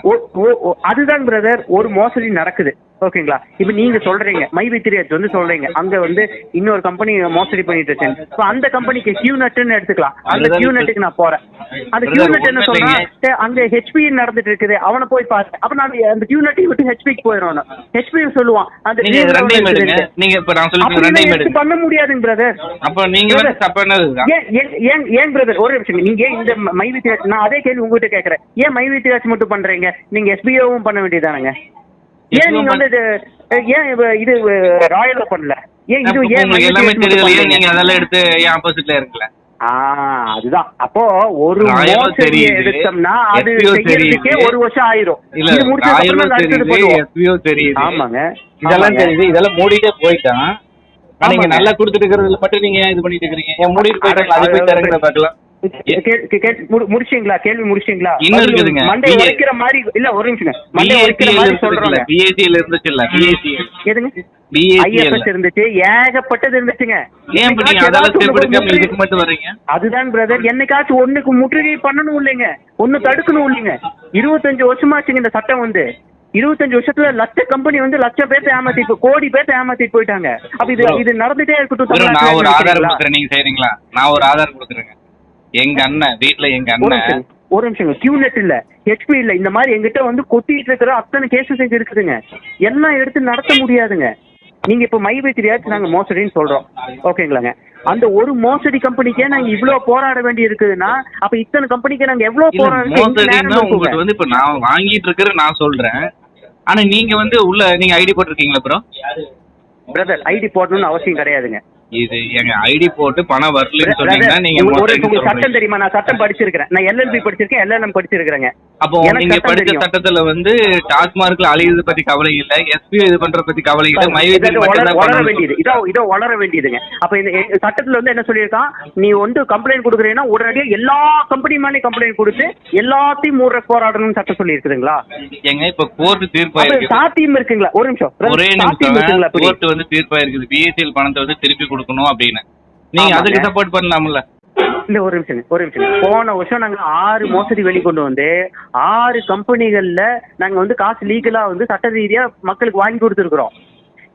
அதுதான் பிரதர், ஒரு மோசடி நடக்குது. ஓகேங்களா? இப்ப நீங்க சொல்றீங்க மைவித்ரியாஜ் வந்து சொல்றீங்க அங்க வந்து இன்னொரு கம்பெனி மோசடி பண்ணிட்டு இருக்கேன். அந்த கம்பெனிக்கு கியூநெட்னு எடுத்துக்கலாம். அந்த கியூநெட்டுக்கு நான் போறேன். அந்த கியூநெட் என்ன சொல்றேன், அங்க ஹெச்பி நடந்துட்டு இருக்குது, அவனை போய் பாரு. அப்ப நான் அந்த கியூநெட்டை விட்டு ஹெச்பிக்கு போயிடுவேன். ஹெச்பி சொல்லுவான் அந்த பண்ண முடியாதுங்க பிரதர். அப்ப நீங்க ஏன் பிரதர் ஒரு நிமிஷம், நீங்க இந்த மைவித்ரியாஜ், நான் அதே கேள்வி உங்ககிட்ட கேட்கறேன், ஏன் மைவித்ரியாஜ் மட்டும் பண்றீங்க? நீங்க எஸ்பிஓவும் பண்ண வேண்டியதானுங்க. ஏன் நீங்க வந்து ஏன் இது ராயலா பண்ணல? ஏன் இது எல்லாமே தெரியல, நீங்க அதெல்லாம் எடுத்து ஏன் ஆப்போசிட்ல இருக்கல? அதுதான். அப்போ ஒரு மோசடி எடுத்தோம்னா அது செய்யறதுக்கே ஒரு வருஷம் ஆயிரும். இது முடிச்சதுக்கு தெரியுது. ஆமாங்க, இதெல்லாம் தெரியுது. இதெல்லாம் மூடிட்டே போயிட்டான். நீங்க நல்லா கொடுத்துட்டு இருக்கிறதுல மட்டும் நீங்க இது பண்ணிட்டு இருக்கீங்க. ஏன் மூடிட்டு போயிட்டாங்க, அது போய் தரங்க பார்க்கலாம். முடிச்சீங்களா? கேள்வி முடிச்சீங்களா? இன்னும் இருக்குதுங்க. மண்டை உடைக்கிற மாதிரி இல்ல, ஒரு நிமிஷம். மண்டை உடைக்கிற மாதிரி சொல்றோம்ல. பிஎஸ்சில இருந்துச்சுல்ல, பிஎஸ்சிஎல் எதுங்க? ஐஎஃப்எஸ் இருந்துச்சு, ஏகப்பட்டது இருந்துச்சுங்க. ஏன் நீங்க அதெல்லாம் ஸ்டெப் எடுக்காம இதுக்கு மட்டும் வர்றீங்க? அதுதான் பிரதர், என்னைக்காச்சும் ஒண்ணுக்கு முற்றுகை பண்ணணும் இல்லைங்க, ஒண்ணு தடுக்கணும் இல்லைங்க. 25 வருஷமாச்சுங்க இந்த சட்டம் வந்து. 25 வருஷத்துல லட்ச கம்பெனி வந்து லட்சம் பேர்த்த ஏமாத்திட்டு, கோடி பேர்த்த ஏமாத்திட்டு போயிட்டாங்க. அப்ப இது நடந்துட்டே இருக்கட்டும். நான் ஒரு ஆதாரம் கொடுக்குறேன், நீங்க செய்றீங்களா? நான் ஒரு ஆதாரம் கொடுக்குறேங்க. எங்க அண்ணன் வீட்டுல, எங்க அண்ணன் ஒரு நிமிஷம், கியூநெட் இல்ல, ஹெச்பி இல்ல, இந்த மாதிரி எங்கிட்ட வந்து கொத்திட்டு இருக்கிற அத்தனை கேசஸ் எங்க இருக்குதுங்க. எல்லாம் எடுத்து நடத்த முடியாதுங்க. நீங்க இப்ப மைவித்ரியாஜ் நாங்க மோசடின்னு சொல்றோம், ஓகேங்களாங்க? அந்த ஒரு மோசடி கம்பெனிக்கே நாங்க இவ்வளவு போராட வேண்டி இருக்குதுன்னா அப்ப இத்தனை கம்பெனிக்கு நாங்க எவ்வளவு போராடுறோம்? உங்களுக்கு வந்து இப்ப நான் வாங்கிட்டு இருக்கிற நான் சொல்றேன், ஆனா நீங்க வந்து உள்ள நீங்க ஐடி போட்டிருக்கீங்களா ப்ரோ? பிரதர், ஐடி போடணும்னு அவசியம் கிடையாதுங்க. இது எங்க ஐடி போட்டு பணம் வரலன்னு சொன்னீங்கன்னா நீங்க சட்டம் தெரியுமா? நான் சட்டம் படிச்சிருக்கேன், நான் எல்எல்பி படிச்சிருக்கேன், எல்எல்எம் படிச்சிருக்கேங்க. அப்போ நீங்க படிச்ச சட்டத்துல வந்து டாஸ்மார்க்ல அழியது பத்தி கவலை இல்ல, எஸ்பி இது பண்ற பத்தி கவலை இல்ல, மைவேத்திரி வளர வேண்டியது இதோ வளர வேண்டியதுங்க. அப்ப இந்த சட்டத்துல வந்து என்ன சொல்லியிருக்கான், நீ வந்து கம்ப்ளைண்ட் கொடுக்குறீங்கன்னா உடனடியாக எல்லா கம்பெனி மேலே கம்ப்ளைண்ட் கொடுத்து எல்லாத்தையும் மூட போராடணும்னு சட்டம் சொல்லி இருக்குதுங்களா? எங்க இப்ப கோர்ட் தீர்ப்பாயிருக்கு, சாத்தியம் இருக்குங்களா? ஒரு நிமிஷம், ஒரே நிமிஷம். கோர்ட் வந்து தீர்ப்பாயிருக்கு பிஎஸ்சிஎல் பணத்தை வந்து திருப்பி கொடுக்கணும் அப்படின்னு. நீங்க அதுக்கு சப்போர்ட் பண்ணலாம்ல? இல்ல, ஒரு நிமிஷம். போன வருஷம் நாங்க 6 மோசடி வெளிக்கொண்டு வந்து 6 கம்பெனிகள்ல நாங்க வந்து காசு லீகலா வந்து சட்ட ரீதியா மக்களுக்கு வாங்கி கொடுத்துருக்கோம்.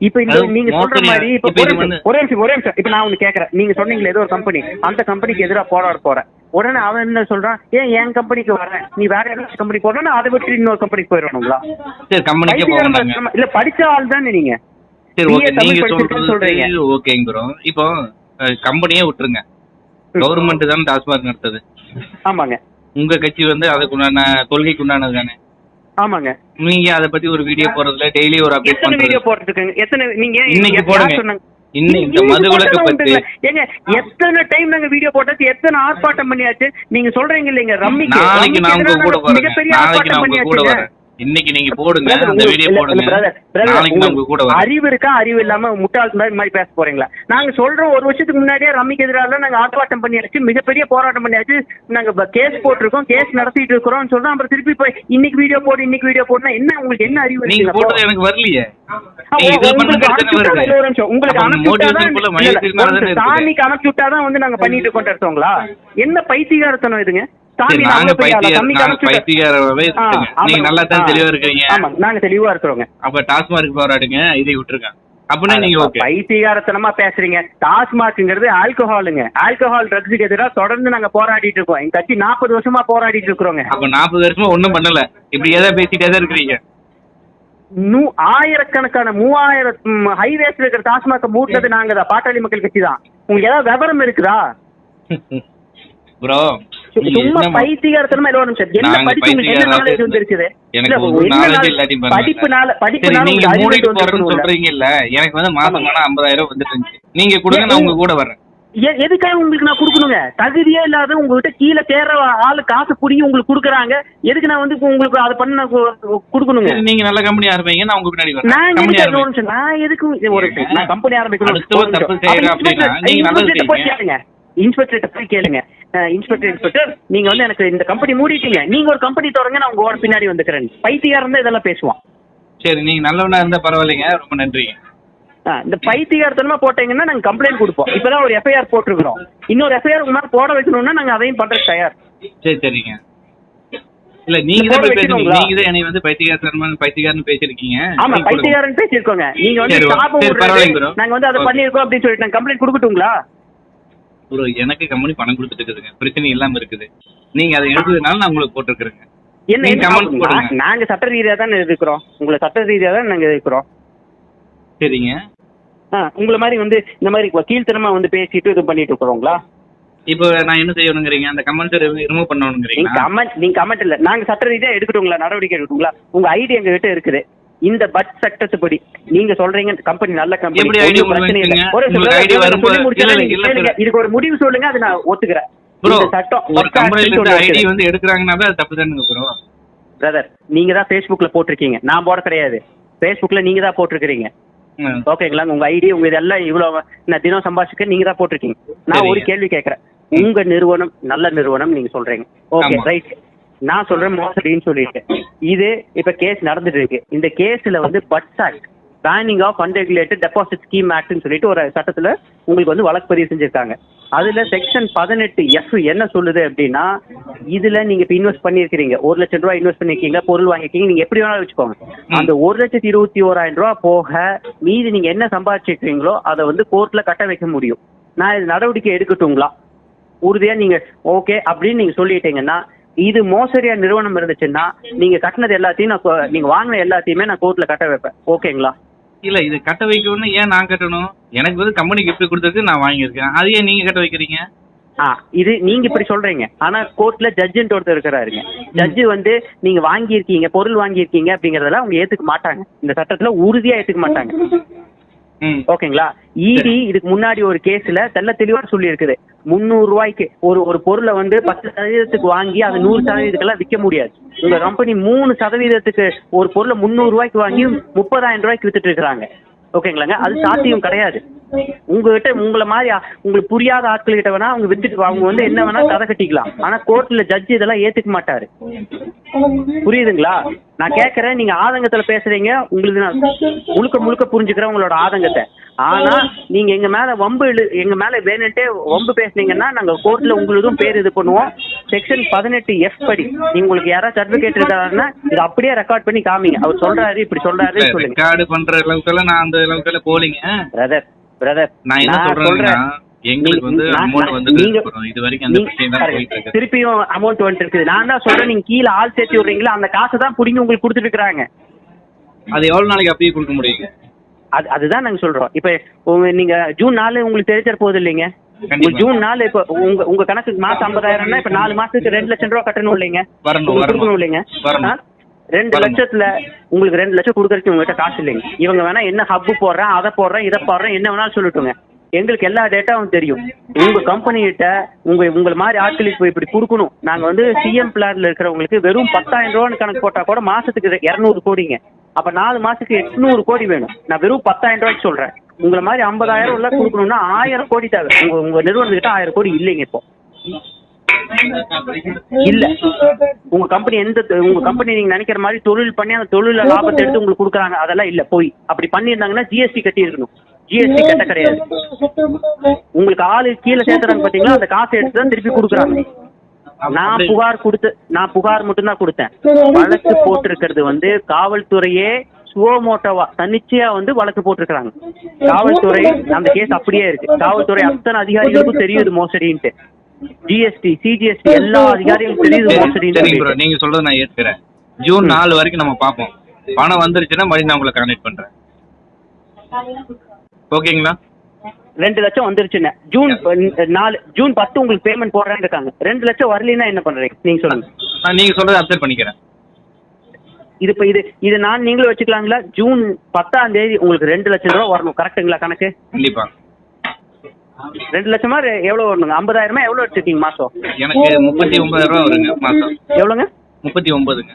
இப்ப இந்த நீங்க சொல்ற மாதிரி இப்ப ஒரே நிமிஷம் இப்ப நான் ஒண்ணு கேக்குறேன். நீங்க சொன்னீங்களே ஏதோ ஒரு கம்பெனி, அந்த கம்பெனிக்கு எதிராக போராட போறேன். உடனே அவன் என்ன சொல்றான், ஏன் என் கம்பெனிக்கு வரேன், நீ வேற ஏதாவது கம்பெனிக்கு போறேன்னா அதை விட்டு இன்னொரு கம்பெனிக்கு போயிடணுங்களா? இல்ல, படிச்ச ஆள் தானே நீங்க. நீங்க சொல்றீங்க ஓகேங்க ப்ரோ. இப்போ கம்பெனியே விட்டுருங்க, கவர்மெண்ட் தான் டாஸ்மார்க் நடத்துது. ஆமாங்க. உங்க கட்சி வந்து அதுக்குண்டான கொள்கைக்கு உண்டானது தானே? ஆமாங்க. நீங்க அத பத்தி ஒரு வீடியோ போடுறதுல டெய்லி ஒரு அப்டேட் பண்றீங்க. வீடியோ போட்டுருக்கீங்க. எத்தனை நீங்க இன்னைக்கு போடுங்க. இன்னைக்கு மதுவிலக்கு பத்தி ஏங்க எத்தனை டைம் நாங்க வீடியோ போட்டாச்சு, எத்தனை ஆர்ப்பாட்டம் பண்ணியாச்சு. நீங்க சொல்றீங்க இல்லைங்க ரம்மிக்கு. நாளைக்கு நான் உங்க கூட வரேன். நாளைக்கு நான் உங்க கூட வரேன். இன்னைக்கு நீங்க போடுங்க, அந்த வீடியோ போடுங்க. நாளைக்கு நான் உங்க கூட வரேன். அறிவு இருக்கா, அறிவு இல்லாம முட்டாள் மாதிரி பேச போறீங்களா? நாங்க சொல்றோம், ஒரு வருஷத்துக்கு முன்னாடியே ரம்மிக்கு எதிராக நாங்க ஆர்ப்பாட்டம் பண்ணியாச்சு, மிகப்பெரிய போராட்டம் பண்ணியாச்சு, நாங்க கேஸ் போட்டிருக்கோம், கேஸ் நடத்திட்டு இருக்கிறோம் சொல்றோம். அப்புறம் திருப்பி போய் இன்னைக்கு வீடியோ போடுனா என்ன உங்களுக்கு என்ன அறிவு? நீங்க போடுறது எனக்கு வரலையே. சாமிக்கு அனுப்பிச்சு விட்டாதான் வந்து நாங்க பண்ணிட்டு இருக்கோம். என்ன பைத்தியகாரத்தனம் இதுங்க? சாமி நாங்க கம்மி பைத்தியக்காரவே நீங்க நல்லா தான் தெளிவா இருக்கீங்க. ஆமா நாங்க தெளிவா இருக்கிறோங்க. அப்ப டாஸ்மார்க் போராடுங்க, இதை விட்டுருங்க அப்படின்னா நீங்க ஓகே. பைத்தியகாரத்தனமா பேசுறீங்க. டாஸ்மார்க்ங்கிறது ஆல்கஹாலுங்க. ஆல்கஹால் ட்ரக்ஸுக்கு எதிராக தொடர்ந்து நாங்க போராடிட்டு இருக்கோம். எங்க கட்சி 40 வருஷமா போராடிட்டு இருக்கிறோங்க. அப்ப 40 வருஷமா ஒண்ணும் பண்ணல, இப்படி ஏதாவது பேசிட்டே தான் இருக்கிறீங்க. ஆயிரக்கணக்கான 3000 ஹைவேஸ்ல இருக்கிற டாஸ்மார்க் மூட்டது நாங்க தான், பாட்டாளி மக்கள் கட்சி தான். உங்களுக்கு ஏதாவது விவரம் இருக்குதா? ப்ரோ சும்மா பைத்தியகாரத்தனமா என்ன நிமிஷம் என்ன படிப்பு உங்களுக்கு என்ன நாலேஜ் வந்துருக்குது? படிப்புனால நீங்க மூடிட்டு போறேன்னு சொல்றீங்கல்ல, எனக்கு வந்து மாசமான 50,000 வந்துட்டு இருந்துச்சு. நீங்க கொடுங்க, நான் உங்க கூட வரேன். எதுக்காக உங்களுக்கு நான் கொடுக்கணுங்க? தகுதியே இல்லாத உங்ககிட்ட கீழே தேர்ற ஆளு காசு புடிங்கி உங்களுக்கு கொடுக்குறாங்க. எதுக்கு நான் வந்து உங்களுக்கு அதை பண்ண கொடுக்கணுங்க? நீங்க நல்ல கம்பெனி ஆரம்பிங்க, நான் உங்க பின்னாடி வரேன். நான் எதுக்கு ஒரு நான் கம்பெனி ஆரம்பிக்கணும்? இன்ஸ்பெக்டர் போய் கேளுங்க. இன்ஸ்பெக்டர் நீங்க வந்து எனக்கு இந்த கம்பெனி மூடிட்டீங்க, நீங்க ஒரு கம்பெனி தொடங்க, நான் உங்க பின்னாடி வந்துக்கிறேன். பைத்தியாரம் தான் இதெல்லாம் பேசுவான். சரி, நீங்க நல்லவனா இருந்தா பரவாயில்லைங்க, ரொம்ப நன்றிங்க. இந்த பைத்தியாரத்தனமா போட்டீங்கன்னா நாங்க கம்ப்ளைண்ட் கொடுப்போம். இப்பதான் ஒரு எஃப்ஐஆர் போட்டிருக்கிறோம். இன்னொரு எஃப்ஐஆர் உங்க மேல போட வைக்கணும்னா நாங்க அதையும் பண்றது தயார். சரிங்க. இல்ல நீங்க தான் பேசுறீங்க, நீங்க தான் என்னை வந்து பைத்தியக்காரன் பேசிருக்கீங்க. ஆமா பைத்தியக்காரன் பேசிருக்கோங்க. நீங்க வந்து நாங்க வந்து அதை பண்ணிருக்கோம் அப்படின்னு சொல்லிட்டு நாங்க கம்ப்ளைண்ட் கொடுக்கட்டுங்களா? ப்ரோ எனக்கு கம்பெனி பணம் கொடுத்துட்டு இருக்குதுங்க, பிரச்சனை இல்லாம இருக்குது. நீங்க அதை எடுத்ததுனால நான் உங்களுக்கு போட்டுருக்கேங்க. என்ன நாங்க சட்ட ரீதியா தான் இருக்கிறோம், உங்களை சட்ட ரீதியா தான் நாங்க இருக்கிறோம். சரிங்க. உங்களை மாதிரி வந்து இந்த மாதிரி கீழ்த்தனமா வந்து பேசிட்டு இது பண்ணிட்டு இருக்கிறோங்களா? இப்போ நான் என்ன செய்யணுங்கிறீங்க? அந்த கமெண்ட் ரிமூவ் பண்ணணுங்கிறீங்க? நீங்க கமெண்ட் இல்ல, நாங்க சட்ட ரீதியா எடுக்கட்டுங்களா, நடவடிக்கை எடுக்கட்டுங்களா? உங்க ஐடி எங்க கிட்ட இருக்குது. இந்த பட் சட்டத்துப்படி நீங்க சொல்றீங்க கம்பெனி நல்ல கம்பெனி, இதுக்கு ஒரு முடிவு சொல்லுங்க, அதை நான் ஒத்துக்கிறேன். ஐடி வந்து எடுக்கறாங்கன்னா அது தப்பு தானுங்க ப்ரோ. பிரதர் நீங்க தான் Facebookல போட்டிருக்கீங்க, நான் போட கிடையாது. Facebookல நீங்க தான் போட்டிருக்கீங்க, ஓகேங்களா? உங்க ஐடி உங்க இதெல்லாம் இவ்வளவு நான் தினம் சம்பாதிச்சுக்க நீங்க தான் போட்டிருக்கீங்க. நான் ஒரு கேள்வி கேட்கறேன். உங்க நிறுவனம் நல்ல நிறுவனம் நீங்க சொல்றீங்க, ஓகே ரைட். நான் சொல்றேன் மோசடின்னு சொல்லிட்டு இது இப்ப கேஸ் நடந்துட்டு இருக்கு. இந்த கேஸ்ல வந்து BUDS act, banning of unregulated deposit scheme ஆக்ட்னு சொல்லிட்டு ஒரு சட்டத்துல உங்களுக்கு வந்து வழக்கு பதிவு செஞ்சிருக்காங்க. அதுல செக்ஷன் 18F என்ன சொல்லுது அப்படின்னா, இதுல நீங்க இப்ப இன்வெஸ்ட் பண்ணிருக்கீங்க, 1 லட்சம் ரூபாய் இன்வெஸ்ட் பண்ணிருக்கீங்க, பொருள் வாங்கிருக்கீங்க, நீங்க எப்படி வேணாலும் வச்சுக்கோங்க. அந்த 1,21,000 ரூபாய் போக மீதி நீங்க என்ன சம்பாதிச்சிருக்கீங்களோ அதை வந்து கோர்ட்ல கட்ட வைக்க முடியும். நான் இது நடவடிக்கை எடுக்கட்டுங்களா? உறுதியா நீங்க ஓகே அப்படின்னு நீங்க சொல்லிட்டீங்கன்னா, இது மோசடியா நிறுவனம் இருந்துச்சுன்னா நீங்க கட்டினது எல்லாத்தையும் நான் நீங்க வாங்கின எல்லாத்தையுமே நான் கோர்ட்ல கட்ட வைப்பேன், ஓகேங்களா? இல்ல இது கட்ட வைக்கணும்னு ஏன் நான் கட்டணும்? எனக்கு வந்து கம்பெனி கிஃப்ட் கொடுத்ததுக்கு நான் வாங்கியிருக்கேன், அது ஏன் நீங்க கட்ட வைக்கிறீங்க? இது நீங்க இப்படி சொல்றீங்க, ஆனா கோர்ட்ல ஜட்ஜுன்னு ஒருத்தர் இருக்கிறாருங்க. ஜட்ஜு வந்து நீங்க வாங்கியிருக்கீங்க, பொருள் வாங்கியிருக்கீங்க அப்படிங்கறதெல்லாம் அவங்க ஏத்துக்க மாட்டாங்க, இந்த சட்டத்துல உறுதியா ஏத்துக்க மாட்டாங்க, ஓகேங்களா? இடி இதுக்கு முன்னாடி ஒரு கேஸ்ல தெல்ல தெளிவா சொல்லி இருக்குது, 300 ரூபாய்க்கு ஒரு பொருளை வந்து 10% வாங்கி அது 100% விற்க முடியாது. உங்க கம்பெனி 3% ஒரு பொருளை 300 ரூபாய்க்கு வாங்கி 30,000 ரூபாய்க்கு வித்துட்டு இருக்கிறாங்க, ஓகேங்களாங்க? அது சாத்தியம் கிடையாது. உங்ககிட்ட உங்களை மாதிரி உங்களுக்கு புரியாத ஆட்கள் கிட்ட வேணா அவங்க வித்துட்டு அவங்க வந்து என்ன வேணா கதை கட்டிக்கலாம், ஆனா கோர்ட்ல ஜட்ஜ் இதெல்லாம் ஏத்துக்க மாட்டாரு, புரியுதுங்களா? நான் கேட்கறேன், நீங்க ஆதங்கத்துல பேசுறீங்க, உங்களுக்கு நான் முழுக்க புரிஞ்சுக்கிறேன் உங்களோட ஆதங்கத்தை. ஆனா நீங்க எங்க மேல வேணுன்ட்டே வம்பு பேசுனீங்கன்னா நாங்க கோர்ட்ல உங்களுக்கும் பேர் இது பண்ணுவோம். செக்ஷன் 18F படி உங்களுக்கு யாராவது சர்டிபிகேட் இருக்காருன்னா இது அப்படியே ரெக்கார்ட் பண்ணி காமிங்க, அவர் சொல்றாரு இப்படி சொல்றாரு சொல்லுங்க. ரெக்கார்ட் பண்ற அளவுக்கு நான் அந்த அளவுக்கு போலீங்க பிரதர். நான் என்ன சொல்றேன்னா எங்களுக்கு வந்து அமௌண்ட் வந்து இது வரைக்கும் அந்த பிரச்சனை தான் போயிட்டு இருக்கு. திருப்பியும் அமௌண்ட் வந்துட்டு இருக்குது. நான் தான் சொல்றேன், நீங்க கீழே ஆள் சேர்த்து விடுறீங்களா, அந்த காசை தான் புடிங்கி உங்களுக்கு கொடுத்துட்டு இருக்காங்க. அது எவ்வளவு நாளைக்கு அப்படியே கொடுக்க முடியுங்க? அதுதான் நாங்க சொல்றோம். இப்ப நீங்க ஜூன் 4 உங்களுக்கு தெரிஞ்சிட போகுது இல்லைங்க. ஜூன் 4 இப்ப உங்க கணக்குக்கு மாசம் 50,000னா இப்ப 4 மாசத்துக்கு 2 லட்சம் ரூபாய் கட்டணும் இல்லைங்க, கொடுக்கணும் இல்லைங்க. 2 லட்சத்துல உங்களுக்கு 2 லட்சம் கொடுக்கறதுக்கு உங்ககிட்ட காசு இல்லைங்க. இவங்க வேணா என்ன ஹப்பு போடுறேன், அதை போடுறேன், இதை போடுறேன், என்ன வேணாலும் சொல்லட்டுங்க, எங்களுக்கு எல்லா டேட்டாவும் தெரியும். உங்க கம்பெனி கிட்ட உங்களை மாதிரி ஆட்களுக்கு இப்படி கொடுக்கணும். நாங்க வந்து சிஎம் பிளான்ல இருக்கிறவங்களுக்கு வெறும் 10,000 ரூபான்னு கணக்கு போட்டா கூட மாசத்துக்கு 200 கோடிங்க. அப்ப 4 மாசத்துக்கு 800 கோடி வேணும். நான் வெறும் 10,000 ரூபாய்க்கு சொல்றேன். உங்களை மாதிரி 50,000 எல்லாம் கொடுக்கணும்னா 1000 கோடி தேவை. உங்க நிறுவனத்துக்கிட்ட 1000 கோடி இல்லைங்க இப்போ இல்ல. உங்க கம்பெனி நீங்க நினைக்கிற மாதிரி தொழில் பண்ணி அந்த தொழில லாபத்தை எடுத்து உங்களுக்கு கொடுக்குறாங்க, அதெல்லாம் இல்ல. போய் அப்படி பண்ணிருந்தாங்கன்னா ஜிஎஸ்டி கட்டி இருக்கணும். ஜிஎஸ்டி கட்ட கிடையாது. உங்களுக்கு ஆளு கீழே சேர்த்துறாங்க பாத்தீங்களா, அந்த காசை எடுத்து தான் திருப்பி கொடுக்குறாங்க. நான் புகார் மட்டும்தான் கொடுத்தேன். வழக்கு போட்டிருக்கிறது வந்து காவல்துறையே சுவமோட்டோவா தன்னிச்சையா வந்து வழக்கு போட்டிருக்காங்க. காவல்துறை அந்த கேஸ் அப்படியே இருக்கு. காவல்துறை அத்தனை அதிகாரிகளுக்கும் தெரியுது மோசடின்ட்டு. ஜிஎஸ்டி, சிஜிஎஸ்டி எல்லா அதிகாரிகளுக்கும் தெரியுது மோசடின்னு. நீங்க சொல்றது நான் ஏற்கிறேன். ஜூன் 4 வரைக்கும் நம்ம பார்ப்போம். பணம் வந்துருச்சுன்னா மறுபடியும் நான் உங்களை கான்டாக்ட் பண்றேன். ஓகேங்களா? 2 லட்சம் வந்துருச்சுன்னு ஜூன் 10 உங்களுக்கு பேமெண்ட் போடுறேன்னு இருக்காங்க. 2 லட்சம் வரலைன்னா என்ன பண்றீங்க நீங்க சொல்லுங்க. நான் நீங்க சொல்றதை அப்செட் பண்ணிக்கிறேன். இது நான் நீங்களும் வச்சுக்கலாங்களா? ஜூன் 10ஆம் தேதி உங்களுக்கு 2 லட்சம் ரூபா வரணும். கரெக்டுங்களா கணக்கு? கண்டிப்பா. 2 லட்சமா எவ்வளவு வரணுங்க? 50,000 எவ்வளவு எடுத்துட்டீங்க மாசம்? எனக்கு 39,000 ரூபா வருங்க மாசம். எவ்வளோங்க? 39ங்க.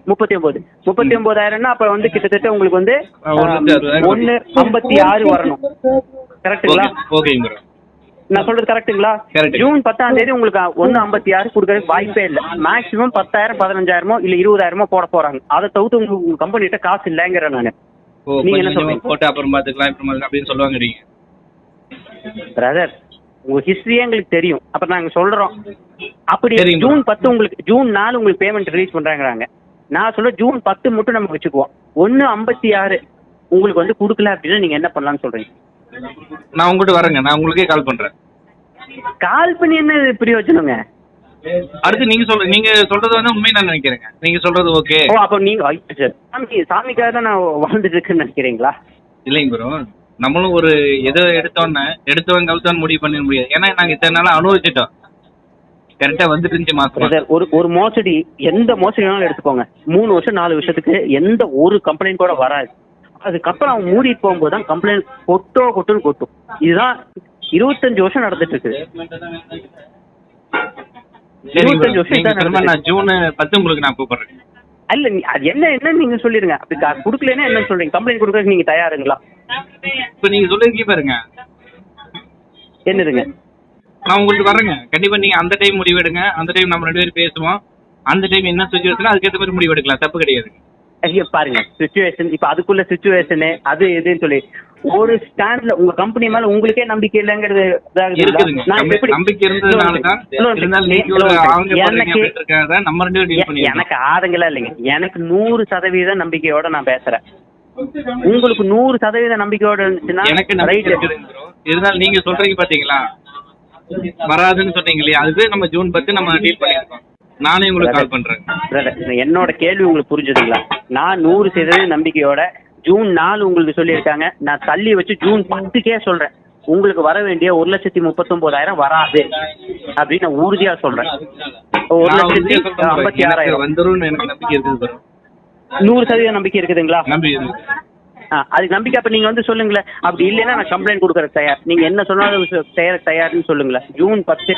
39,000னா அப்ப வந்து கிட்டத்தட்ட உங்களுக்கு வந்து 1,56 வரணும். கரெக்டுங்களா? ஓகேங்க ப்ரோ. நான் சொல்றது கரெக்டுங்களா? ஜூன் 10ஆம் தேதி உங்களுக்கு 1,56 கொடுக்கறதுக்கு வாய்ப்பே இல்லை. மேக்ஸிமம் 10,000 15,000 இல்ல 20,000 போட போறாங்க. அதை தவிர்த்து உங்க கம்பெனி கிட்ட காசு இல்லைங்கிறேன் நானு. நீங்க என்ன சொல்றீங்க? போட்டு அப்புறம் பாத்துக்கலாம் அப்படின்னு சொல்லுவாங்க. நீங்க பிரதர் உங்க ஹிஸ்டரியே எங்களுக்கு தெரியும். அப்ப நாங்க சொல்றோம் அப்படி ஜூன் 10 உங்களுக்கு ஜூன் 4 உங்களுக்கு பேமெண்ட் ரிலீஸ் பண்றாங்க. நான் சொல்ல ஜூன் 10 மட்டும் நம்ம வச்சுக்குவோம். 1,56 உங்களுக்கு வந்து கொடுக்கல அப்படின்னா நீங்க என்ன பண்ணலாம்னு சொல்றீங்க? நான் உங்ககிட்ட வரேங்க. நான் உங்களுக்கே கால் பண்றேன். கால் பண்ணி என்ன பிரயோஜனங்க? அடுத்து நீங்க சொல்றது வந்து உண்மை நான் நினைக்கிறேங்க. நீங்க சொல்றது ஓகே. ஓ அப்ப நீங்க சாமிக்காக தான் நான் வாழ்ந்துட்டு இருக்குன்னு நினைக்கிறீங்களா? இல்லைங்க ப்ரோ. நம்மளும் ஒரு எதை எடுத்தவன் கவுத்தான் முடிவு பண்ண முடியாது. ஏன்னா நாங்க இத்தனை நாளா அனுபவிச்சிட்டோம். கரெக்டா வந்துட்டு இருந்துச்சு மாசம். ஒரு மோசடி எந்த மோசடினாலும் எடுத்துக்கோங்க. 3 வருஷம் 4 வருஷத்துக்கு எந்த ஒரு கம்ப்ளைண்ட் கூட வராது. அதுக்கப்புறம் அவன் மூடிட்டு போகும்போது தான் கம்ப்ளைண்ட் கொட்டுன்னு கொட்டும். இதுதான் 25 வருஷம் நடந்துட்டு இருக்குது. 25 வருஷம். நான் ஜூன் 10 உங்களுக்கு நான் கூப்பிடுறேன். அல்ல அது என்ன நீங்க சொல்லிருங்க. அப்படி கொடுக்கலன்னா என்ன சொல்றீங்க? கம்ப்ளைண்ட் கொடுக்கறதுக்கு நீங்க தயாருங்களா? இப்ப நீங்க சொல்லிருக்கீங்க பாருங்க. என்னதுங்க? நான் உங்களுக்கு வரேங்க. கண்டிப்பா நீங்க அந்த டைம் முடிவெடுங்க. அந்த டைம் நம்ம 2 பேரும் பேசுவோம். அந்த டைம் என்ன சுச்சுவேஷன் அதுக்கேற்ற மாதிரி முடிவு எடுக்கலாம். தப்பு கிடையாது. பாருங்க சுச்சுவேஷன் இப்ப அதுக்குள்ள சுச்சுவேஷனு அது எதுன்னு சொல்லி ஒரு ஸ்டாண்ட்ல உங்க கம்பெனி மேல உங்களுக்கே நம்பிக்கை இல்லைங்கிறது நம்பிக்கை இருந்ததுனாலதான் எனக்கு ஆதங்கலாம் இல்லைங்க. எனக்கு 100% நம்பிக்கையோட நான் பேசுறேன். உங்களுக்கு 100% நம்பிக்கையோட இருந்துச்சுன்னா எனக்கு இருந்தாலும் நீங்க சொல்றீங்க பாத்தீங்களா வராதுன்னு சொன்னீங்க இல்லையா? அதுவே நம்ம ஜூன் 10 நம்ம டீல் பண்ணிருக்கோம். நானே உங்களுக்கு கால் பண்றேன். என்னோட கேள்வி உங்களுக்கு புரிஞ்சுதுங்களா? நான் 100% நம்பிக்கையோட ஜூன் 4 உங்களுக்கு சொல்லியிருக்காங்க. நான் தள்ளி வச்சு ஜூன் 10க்கே சொல்றேன். உங்களுக்கு வர வேண்டிய 1,39,000 வராது அப்படின்னு நான் உறுதியா சொல்றேன். 1,56,000 வந்துரும். எனக்கு நம்பிக்கை இருக்குது. 100% நம்பிக்கை இருக்குதுங்களா? நம்பிக்கை அதுக்கு நம்பிக்கை. அப்ப நீங்க வந்து சொல்லுங்களேன். அப்படி இல்லைன்னா நான் கம்ப்ளைண்ட் கொடுக்கற தயார். நீங்க என்ன சொன்னாலும் தயார்னு சொல்லுங்களேன். ஜூன் 10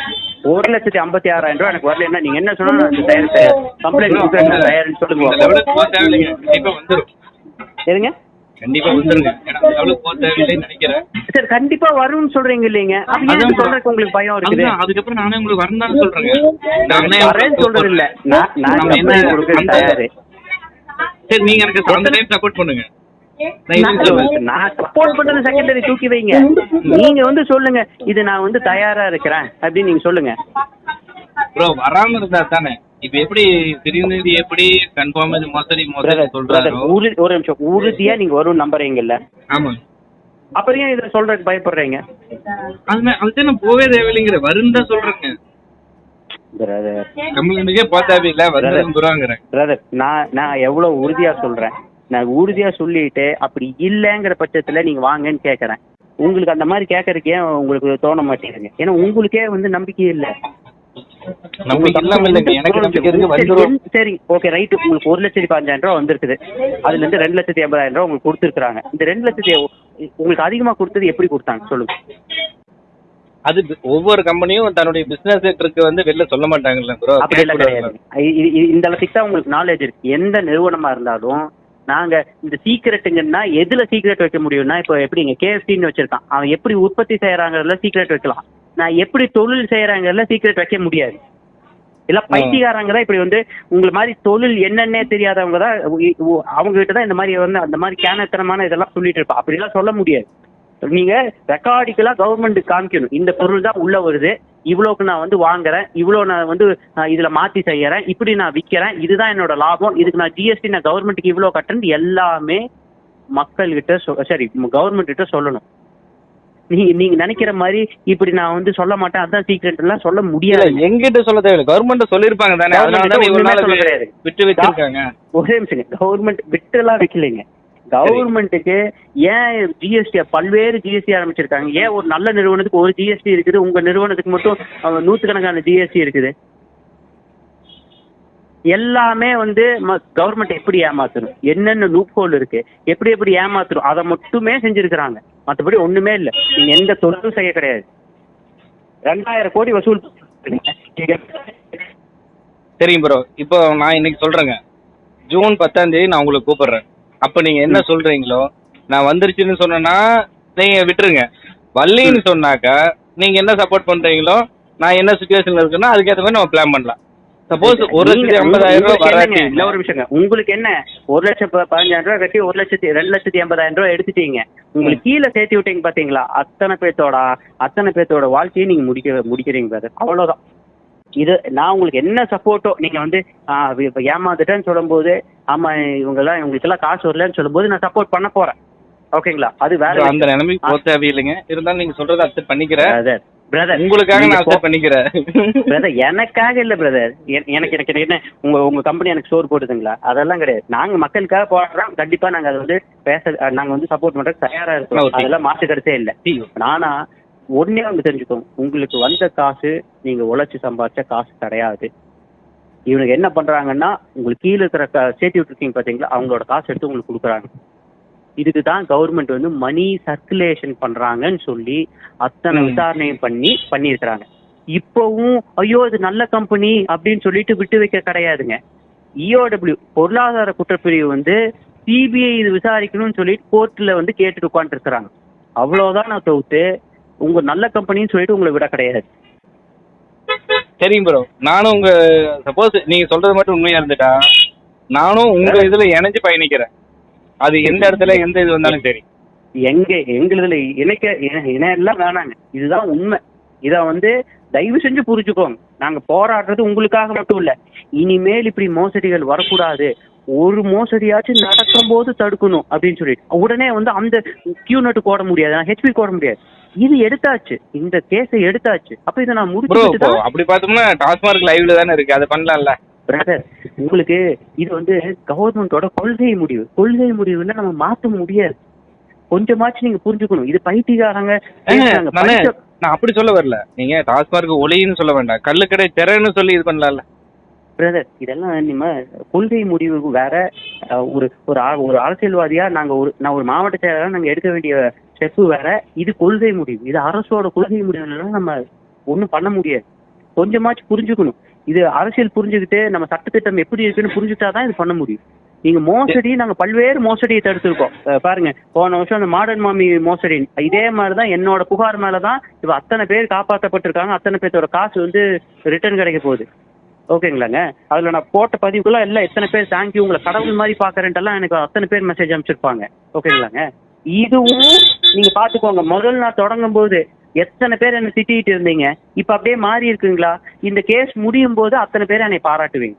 1,56,000 ரூபாய் எனக்கு வரலன்னா நீங்க என்ன சொன்னாலும் தயார். கம்ப்ளைண்ட் கொடுக்கற தயார்னு சொல்லுங்க. எதுங்க? கண்டிப்பா வந்துருங்க. நினைக்கிறேன். சரி கண்டிப்பா வரும்னு சொல்றீங்க இல்லைங்க? அது சொல்றதுக்கு உங்களுக்கு பயம் இருக்குது. அதுக்கப்புறம் நானே உங்களுக்கு வரணும்னு சொல்றேங்க. நானே சொல்றது இல்ல. நான் கம்ப்ளைண்ட் கொடுக்கற தயார். சரி நீங்க எனக்கு அந்த டைம் சப்போர்ட் பண்ணுங்க. நான் சப்போர்ட் பண்றது செகண்டரி தூக்கி வைங்க. நீங்க வந்து சொல்லுங்க இது நான் வந்து தயாரா இருக்கிறேன் அப்படின்னு நீங்க சொல்லுங்க. ப்ரோ வராம இருந்தா தானே இப்ப எப்படி திடீர்னு எப்படி கன்ஃபார்ம் இது மோசடி சொல்றாரு. ஒரு நிமிஷம் உறுதியா நீங்க வரும் நம்புறீங்கல்ல? ஆமா. அப்புறம் ஏன் இதை சொல்றதுக்கு பயப்படுறீங்க? அதுதான் நான் போவே தேவையில்லைங்கிற வருன்னு தான் சொல்றேங்க. கம்ப்ளைண்ட்டுக்கே போதாவில்ல வருங்கிறேன். பிரதர் நான் எவ்வளவு உறுதியா சொல்றேன். நான் உறுதியா சொல்லிட்டு அப்படி இல்லைங்கிற பட்சத்துல நீங்க வாங்கன்னு கேட்கறேன். உங்களுக்கு அந்த மாதிரி கேட்கறதுக்கு ஏன் உங்களுக்கு தோண மாட்டேங்குதுங்க? ஏன்னா உங்களுக்கே வந்து நம்பிக்கை இல்லை. சரி ஓகே ரைட். உங்களுக்கு 1,15,000 ரூபா வந்திருக்குது. அதுல இருந்து 2,80,000 ரூபா உங்களுக்கு கொடுத்துருக்காங்க. இந்த 2 லட்சத்தை உங்களுக்கு அதிகமா கொடுத்தது எப்படி கொடுத்தாங்க சொல்லுங்க? அது ஒவ்வொரு கம்பெனியும் தன்னுடைய பிசினஸ் செக்டருக்கு வந்து வெளில சொல்ல மாட்டாங்கல்ல ப்ரோ. அப்படி எல்லாம் கிடையாது. இந்த அளவுக்கு தான் உங்களுக்கு நாலேஜ் இருக்கு. எந்த நிறுவனமா இருந்தாலும் நாங்க இந்த சீக்ரெட்டுங்கன்னா எதுல சீக்ரெட் வைக்க முடியும்னா இப்போ எப்படி இங்க KFCன்னு வச்சிருக்கான். அவன் எப்படி உற்பத்தி செய்யறாங்கிறதுல சீக்ரெட் வைக்கலாம். நான் எப்படி தொழில் செய்யறாங்கிறதுல சீக்ரெட் வைக்க முடியாது. இல்ல பைத்தியக்காரங்க தான் இப்படி வந்து உங்களை மாதிரி தொழில் என்னன்னே தெரியாதவங்க தான் அவங்க கிட்ட தான் இந்த மாதிரி வந்து அந்த மாதிரி கேனத்தனமான இதெல்லாம் சொல்லிட்டு இருப்பா. அப்படிலாம் சொல்ல முடியாது. நீங்க ரெக்கார்டிக்கலா கவர்மெண்ட்டுக்கு காமிக்கணும், இந்த பொருள் தான் உள்ள வருது, இவ்வளோக்கு நான் வந்து வாங்குறேன், இவ்வளோ நான் வந்து இதுல மாத்தி செய்யறேன், இப்படி நான் விற்கிறேன், இதுதான் என்னோட லாபம், இதுக்கு நான் ஜிஎஸ்டி நான் கவர்மெண்ட்டுக்கு இவ்வளோ கட்டுறேன் எல்லாமே மக்கள்கிட்ட சரி கவர்மெண்ட் கிட்ட சொல்லணும். நீங்க நினைக்கிற மாதிரி இப்படி நான் வந்து சொல்ல மாட்டேன் அதான் சீக்ரெட் எல்லாம் சொல்ல முடியாது. எங்கிட்ட சொல்ல தேவையில்லை, கவர்மெண்ட் சொல்லிருப்பாங்க தானே, விட்டு வச்சிருக்காங்க. ஒரே நிமிஷங்க, கவர்மெண்ட் விட்டு எல்லாம் வைக்கலைங்க. கவர்மெண்ட்டுக்கு ஏன் ஜிஎஸ்டி பல்வேறு ஜிஎஸ்டி ஆரம்பிச்சிருக்காங்க, ஏன் ஒரு நல்ல நிறுவனத்துக்கு ஒரு ஜிஎஸ்டி இருக்குது, உங்க நிறுவனத்துக்கு மட்டும் நூற்றுக்கணக்கான ஜிஎஸ்டி இருக்குது? எல்லாமே வந்து கவர்மெண்ட் எப்படி ஏமாத்தணும், என்னென்ன லூப் ஹோல் இருக்கு, எப்படி எப்படி ஏமாத்தணும், அதை மட்டுமே செஞ்சிருக்கிறாங்க. மற்றபடி ஒண்ணுமே இல்லை. நீங்க எந்த தொழிலும் செய்ய கிடையாது. 2000 கோடி வசூல். சரிங்க ப்ரோ, இப்போ நான் இன்னைக்கு சொல்றேங்க, ஜூன் 10ஆம் தேதி நான் உங்களுக்கு கூப்பிடுறேன். அப்ப நீங்க என்ன சொல்றீங்களோ, நான் வந்துருச்சுன்னு சொன்னா நீங்க விட்டுருங்க. வள்ளின்னு சொன்னாக்கா நீங்க என்ன சப்போர்ட் பண்றீங்களோ, நான் என்ன சுச்சுவேஷன்ல இருக்குன்னா அதுக்கேற்ற மாதிரி நம்ம பிளான் பண்ணலாம். சப்போஸ் 1,50,000 ரூபாய் வராட்டி இல்ல, ஒரு விஷயங்க, உங்களுக்கு என்ன 1,15,000 ரூபாய் கட்டி 2,80,000 ரூபாய் எடுத்துட்டீங்க, உங்களுக்கு கீழே சேர்த்து விட்டீங்க பாத்தீங்களா, அத்தனை பேர்த்தோட வாழ்க்கையை நீங்க முடிக்கிறீங்க brother. அவ்வளவுதான். இது நான் உங்களுக்கு என்ன சப்போர்ட்டோ, நீங்க வந்து ஏமாந்துட்டேன்னு சொல்லும் போது, ஆமா இவங்களுக்கு எல்லாம் காசு வரலன்னு சொல்லும் போது நான் சப்போர்ட் பண்ண போறேன். ஓகேங்களா? அது வேற அந்த நிலைமைக்கு போக தேவையில்லைங்க. இருந்தாலும் நீங்க சொல்றதை அக்செப்ட் பண்ணிக்கிறேன் பிரதர். உங்களுக்காக நான் அக்செப்ட் பண்ணிக்கிறேன் பிரதர். எனக்காக இல்ல பிரதர், எனக்கு என்ன உங்க கம்பெனி எனக்கு ஸ்டோர் போடுதுங்களா? அதெல்லாம் கிடையாது. நாங்க மக்களுக்காக போடுறோம். கண்டிப்பா நாங்க அதை வந்து நாங்க வந்து சப்போர்ட் பண்றதுக்கு தயாரா இருக்கோம். அதெல்லாம் மாற்று கருத்தே இல்லை. நானா ஒன்னே வந்து தெரிஞ்சுக்கோங்க, உங்களுக்கு வந்த காசு நீங்க உழைச்சு சம்பாதிச்ச காசு கிடையாது. இவனுக்கு என்ன பண்றாங்கன்னா, உங்களுக்கு கீழே இருக்கிற சேர்த்து விட்டுருக்கீங்க பாத்தீங்களா, அவங்களோட காசு எடுத்து உங்களுக்கு கொடுக்குறாங்க. இதுக்கு தான் கவர்மெண்ட் வந்து மணி சர்க்குலேஷன் பண்றாங்கன்னு சொல்லி அத்தனை விசாரணையும் பண்ணியிருக்கிறாங்க. இப்பவும் ஐயோ இது நல்ல கம்பெனி அப்படின்னு சொல்லிட்டு விட்டு வைக்க கிடையாதுங்க. EOW பொருளாதார குற்றப்பிரிவு வந்து சிபிஐ இது விசாரிக்கணும்னு சொல்லிட்டு கோர்ட்ல வந்து கேட்டுட்டு உட்காந்துட்டு இருக்கிறாங்க. அவ்வளவுதான் நான் தவிர்த்து உங்க நல்ல கம்பெனின்னு சொல்லிட்டு உங்களை விட கிடையாது. சரிங்க ப்ரோ, நானும் உங்க சப்போஸ் நீங்க சொல்றது மட்டும் உண்மையா இருந்துட்டா நானும் உங்க இதுல இணைஞ்சு பயணிக்கிறேன். அது எந்த இடத்துல எந்த இது வந்தாலும் சரி. எங்களுதுல இணையெல்லாம் வேணாங்க, இதுதான் உண்மை. இத வந்து தயவு செஞ்சு புரிஞ்சுக்கோங்க. நாங்க போராடுறது உங்களுக்காக மட்டும் இல்ல, இனிமேல் இப்படி மோசடிகள் வரக்கூடாது, ஒரு மோசடியாச்சும் நடக்கும் போது தடுக்கணும் அப்படின்னு சொல்லிட்டு உடனே வந்து அந்த கியூ நோட்டு போட முடியாது, ஹெச்பி போட முடியாது. இது எடுத்தாச்சு, இந்த கேஸை எடுத்தாச்சு. அப்ப இதை நான் முடிச்சு அப்படி பார்த்தோம்னா டாஸ்மார்க் லைவ்ல தானே இருக்கு, அதை பண்ணலாம்ல பிரதர். உங்களுக்கு இது வந்து கவர்மெண்டோட கொள்கை முடிவுல நம்ம மாற்ற முடியாது. கொஞ்சமாச்சும் நீங்க புரிஞ்சுக்கணும். இது பைத்தியக்காரங்க. நான் அப்படி சொல்ல வரல, நீங்க டாஸ்மார்க் ஒளின்னு சொல்ல வேண்டாம், கள்ளுக்கடை திறன்னு சொல்லி இது பண்ணலாம்ல பிரதர். இதெல்லாம் நம்ம கொள்கை முடிவு வேற. ஒரு அரசியல்வாதியா நான் ஒரு மாவட்ட செயலாளர் நாங்க எடுக்க வேண்டிய ஸ்டெப்பு வேற. இது கொள்கை முடிவு, இது அரசோட கொள்கை முடிவுலாம் நம்ம ஒன்றும் பண்ண முடியாது. கொஞ்சமாச்சும் புரிஞ்சுக்கணும். இது அரசியல் புரிஞ்சுக்கிட்டு நம்ம சட்டத்திட்டம் எப்படி இருக்குன்னு புரிஞ்சுட்டாதான் இது பண்ண முடியும். நீங்க மோசடி, நாங்க பல்வேறு மோசடியை தடுத்திருக்கோம். பாருங்க, போன வருஷம் அந்த மாடர்ன் மாமி மோசடி, இதே மாதிரிதான் என்னோட புகார் மேலதான் இப்ப அத்தனை பேர் காப்பாற்றப்பட்டிருக்காங்க. அத்தனை பேர்த்தோட காசு வந்து ரிட்டர்ன் கிடைக்க போகுது. ஓகேங்களாங்க? அதுல நான் போட்ட பதிவுக்குள்ள எல்லாம் எத்தனை பேர் தேங்க்யூ, உங்களை கடவுள் மாதிரி பாக்குறேன்ட்டெல்லாம் எனக்கு அத்தனை பேர் மெசேஜ் அனுப்பிச்சிருப்பாங்க. ஓகேங்களாங்க? இதுவும் நீங்க பாத்துக்கோங்க. முதல் நான் தொடங்கும் போது எத்தனை பேர் என்ன திட்டிட்டு இருந்தீங்க, இப்ப அப்படியே மாறி இருக்குங்களா? இந்த கேஸ் முடியும் போது அத்தனை பேர் என்னை பாராட்டுவீங்க.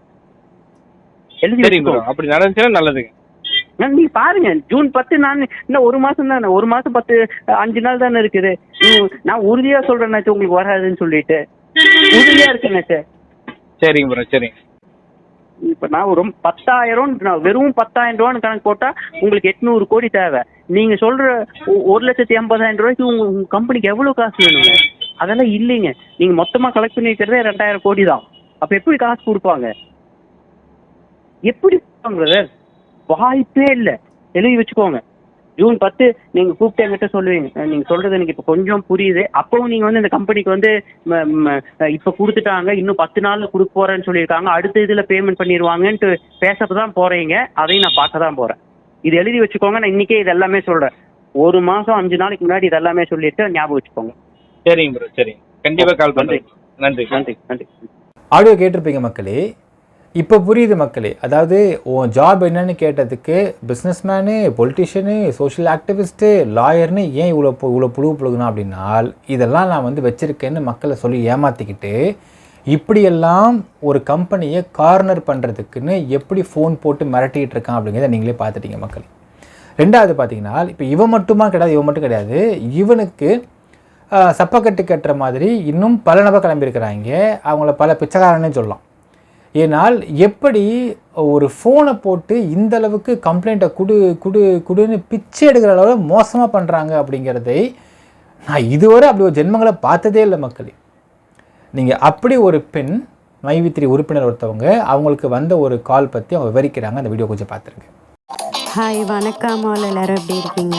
அப்படி நடந்துச்சுன்னா நல்லதுங்க. நீங்க பாருங்க, ஜூன் 10 நான் இன்னும் 1 மாசம் தானே, 1 மாசம் 5 நாள் தானே இருக்குது. நான் உறுதியா சொல்றேன் உங்களுக்கு வராதுன்னு சொல்லிட்டு உறுதியா இருக்கேன் சார். சரிங்க ப்ரோ, சரிங்க. இப்ப நான் ஒரு 10,000 வெறும் 10,000 ரூபான்னு கணக்கு போட்டா உங்களுக்கு 800 கோடி தேவை. நீங்க சொல்ற 1,80,000 ரூபாய்க்கு உங்க கம்பெனிக்கு எவ்வளவு காசு வேணுங்க? அதெல்லாம் இல்லைங்க. நீங்க மொத்தமா கலெக்ட் பண்ணி வைக்கிறதே 2,000 கோடி தான். அப்ப எப்படி காசு கொடுப்பாங்க? எப்படி கொடுப்பாங்க? வாய்ப்பே இல்லை. எழுதி வச்சுக்கோங்க. ஜூன் 10 நீங்க கூப்பிட்டு என்கிட்ட சொல்லுவீங்க. நீங்க சொல்றது எனக்கு இப்ப கொஞ்சம் புரியுது. அப்பவும் நீங்க வந்து இந்த கம்பெனிக்கு வந்து இப்ப கொடுத்துட்டாங்க, இன்னும் 10 நாள்ல கொடுக்க போறேன்னு சொல்லியிருக்காங்க, அடுத்த இதுல பேமெண்ட் பண்ணிடுவாங்கன்ட்டு பேசப்பதான் போறீங்க. அதையும் நான் பார்க்க தான் போறேன். இது எழுதி வச்சுக்கோங்க. நான் இன்னைக்கே இது எல்லாமே சொல்றேன். 1 மாசம் 5 நாளைக்கு முன்னாடி இது எல்லாமே சொல்லிட்டு ஞாபகம் வச்சுக்கோங்க. சரிங்க ப்ரோ, சரிங்க. கண்டிப்பா கால் பண்றேன். நன்றி, நன்றி, நன்றி. ஆடியோ கேட்டிருப்பீங்க மக்களே. இப்போ புரியுது மக்களே. அதாவது உன் ஜாப் என்னன்னு கேட்டதுக்கு பிஸ்னஸ்மேனு, பொலிட்டிஷியனு, சோஷியல் ஆக்டிவிஸ்ட்டு, லாயர்னு ஏன் இவ்வளோ புழுகு புழுகுனா அப்படின்னால், இதெல்லாம் நான் வந்து வச்சுருக்கேன்னு மக்களை சொல்லி ஏமாற்றிக்கிட்டு இப்படியெல்லாம் ஒரு கம்பெனியை கார்னர் பண்ணுறதுக்குன்னு எப்படி ஃபோன் போட்டு மிரட்டிகிட்டு இருக்கான் அப்படிங்கிறத நீங்களே பார்த்துட்டீங்க மக்கள். ரெண்டாவது பார்த்தீங்கன்னா, இப்போ இவன் மட்டும் கிடையாது, இவனுக்கு சப்பக்கட்டு கட்டுற மாதிரி இன்னும் பல நபர் கிளம்பியிருக்கிறாங்க. அவங்கள பல பிச்சைக்காரன்னு சொல்லலாம். ஏனால் எப்படி ஒரு ஃபோனை போட்டு இந்த அளவுக்கு கம்ப்ளைண்ட்டை குடுன்னு பிச்சை எடுக்கிற அளவில் மோசமாக பண்ணுறாங்க அப்படிங்கிறதை நான் இதுவரை அப்படி ஒரு ஜென்மங்களை பார்த்ததே இல்லை மக்களே. நீங்கள் அப்படி ஒரு பெண் மைவி3 உறுப்பினர் ஒருத்தவங்க அவங்களுக்கு வந்த ஒரு கால் பற்றி அவங்க விவரிக்கிறாங்க. அந்த வீடியோ கொஞ்சம் பார்த்துருங்க. ஹாய், வணக்கம். எல்லோரும் எப்படி இருக்கீங்க?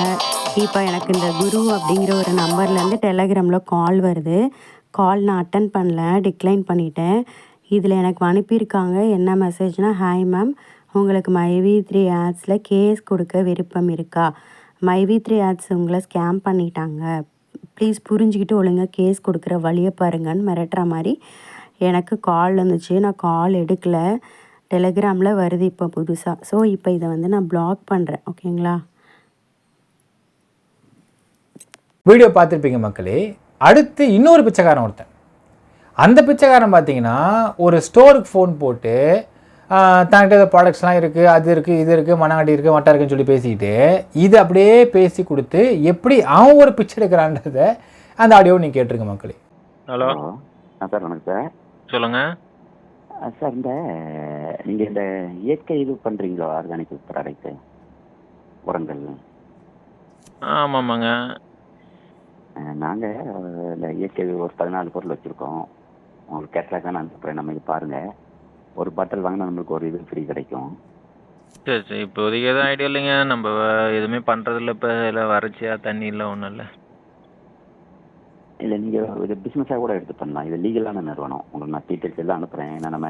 இப்போ எனக்கு இந்த குரு அப்படிங்கிற ஒரு நம்பர்லேருந்து டெலகிராமில் கால் வருது. கால் நான் அட்டன் பண்ணல, டிக்ளைன் பண்ணிட்டேன். இதில் எனக்கு அனுப்பியிருக்காங்க என்ன மெசேஜ்னால், ஹாய் மேம், உங்களுக்கு மைவி3 ஆட்ஸில் கேஸ் கொடுக்க விருப்பம் இருக்கா? மைவி3 ஆட்ஸ் உங்களை ஸ்கேம் பண்ணிட்டாங்க, ப்ளீஸ் புரிஞ்சுக்கிட்டு ஒழுங்காக கேஸ் கொடுக்குற வழியை பாருங்கன்னு மிரட்டுற மாதிரி எனக்கு கால் வந்துச்சு. நான் கால் எடுக்கலை. டெலகிராமில் வருது இப்போ புதுசாக. ஸோ இப்போ இதை வந்து நான் பிளாக் பண்ணுறேன். ஓகேங்களா? வீடியோ பார்த்துருப்பீங்க மக்களே. அடுத்து இன்னொரு பிச்சைக்காரன் ஒருத்தன். அந்த பிச்சைக்காரன் பார்த்தீங்கன்னா ஒரு ஸ்டோருக்கு ஃபோன் போட்டு தன்கிட்ட ப்ராடக்ட்ஸ்லாம் இருக்குது, அது இருக்குது, இது இருக்குது, மண்ணாங்கட்டி இருக்குது, மட்டை இருக்குன்னு சொல்லி பேசிக்கிட்டு இது அப்படியே பேசி கொடுத்து எப்படி அவன் ஒரு பிச்சை எடுக்கிறான்றத அந்த ஆடியோவை நீங்கள் கேட்டிருக்க மக்களே. ஹலோ சார், வணக்கம் சார். சொல்லுங்கள் சார், நீங்கள் இந்த இயற்கை இது பண்ணுறீங்களோ, ஆர்கானிக் ப்ராடக்ட்டு உரங்கள்? ஆமாம்மாங்க. நாங்கள் இந்த இயற்கை ஒரு 14 பொருள் வச்சுருக்கோம். உங்களுக்கு கேட்லாக நான் அனுப்புகிறேன், நம்ம இது பாருங்கள். ஒரு பாட்டில் வாங்கினா நம்மளுக்கு ஒரு இது ஃப்ரீ கிடைக்கும். சரி சரி, இப்போதைக்கு எதுவும் ஐடியா இல்லைங்க. நம்ம எதுவுமே பண்ணுறதில்ல. இப்போ இல்லை வறட்சியா, தண்ணி இல்லை, ஒன்றும் இல்லை. இல்லை, நீங்கள் இது பிஸ்னஸாக கூட எடுத்து பண்ணலாம். இது லீகலான நிறுவனம். உங்களுக்கு நான் டீட்டெயில்ஸ் எல்லாம் அனுப்புகிறேன். ஏன்னா நம்ம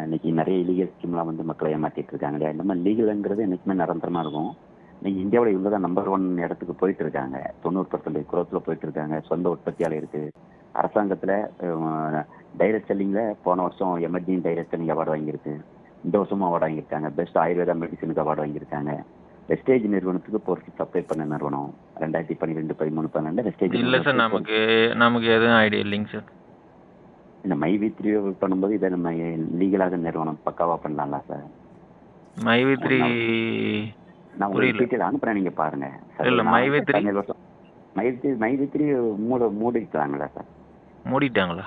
இன்னைக்கு நிறைய இல்லீகல் ஸ்கீம்லாம் வந்து மக்களை ஏமாற்றிட்டு இருக்காங்க இல்லையா? இந்த மாதிரி லீகலுங்கிறது என்றைக்குமே நிரந்தரமாக இருக்கும். நீங்கள் இந்தியாவில் இவ்வளோ தான் நம்பர் 1 இடத்துக்கு போயிட்டு இருக்காங்க. 90% குரோத்தில் போயிட்டு இருக்காங்க. சொந்த உற்பத்தியால் இருக்குது. அரசாங்கத்தில் டைரக்ட் செல்லிங்கில் போன வருஷம் எமர்ஜிங் டைரக்ட் செல்லிங் அவார்டு வாங்கியிருக்கு. இந்த வருஷமும் அவார்டு வாங்கியிருக்காங்க. பெஸ்ட் ஆயுர்வேதா மெடிசனுக்கு அவார்டு வாங்கியிருக்காங்க. வெஸ்டேஜ் நிறுவனத்துக்கு பொருட்கள் சப்ளை பண்ண நிறுவனம் 2012, 13, 14 வெஸ்டேஜ். இல்லை சார், நமக்கு எதுவும் ஐடியா இல்லைங்க சார். இந்த மைவி3 பண்ணும்போது இதை நம்ம லீகலாக நிறுவனம் பக்காவாக பண்ணலாம்ல சார்? மைவி3 நான் ஒரு டீட்டெயில் அனுப்புகிறேன், நீங்கள் பாருங்கள். இல்லை, மைவி3 வருஷம் மைவி3 மூடிட்டாங்களா சார்? மூடிட்டாங்களா?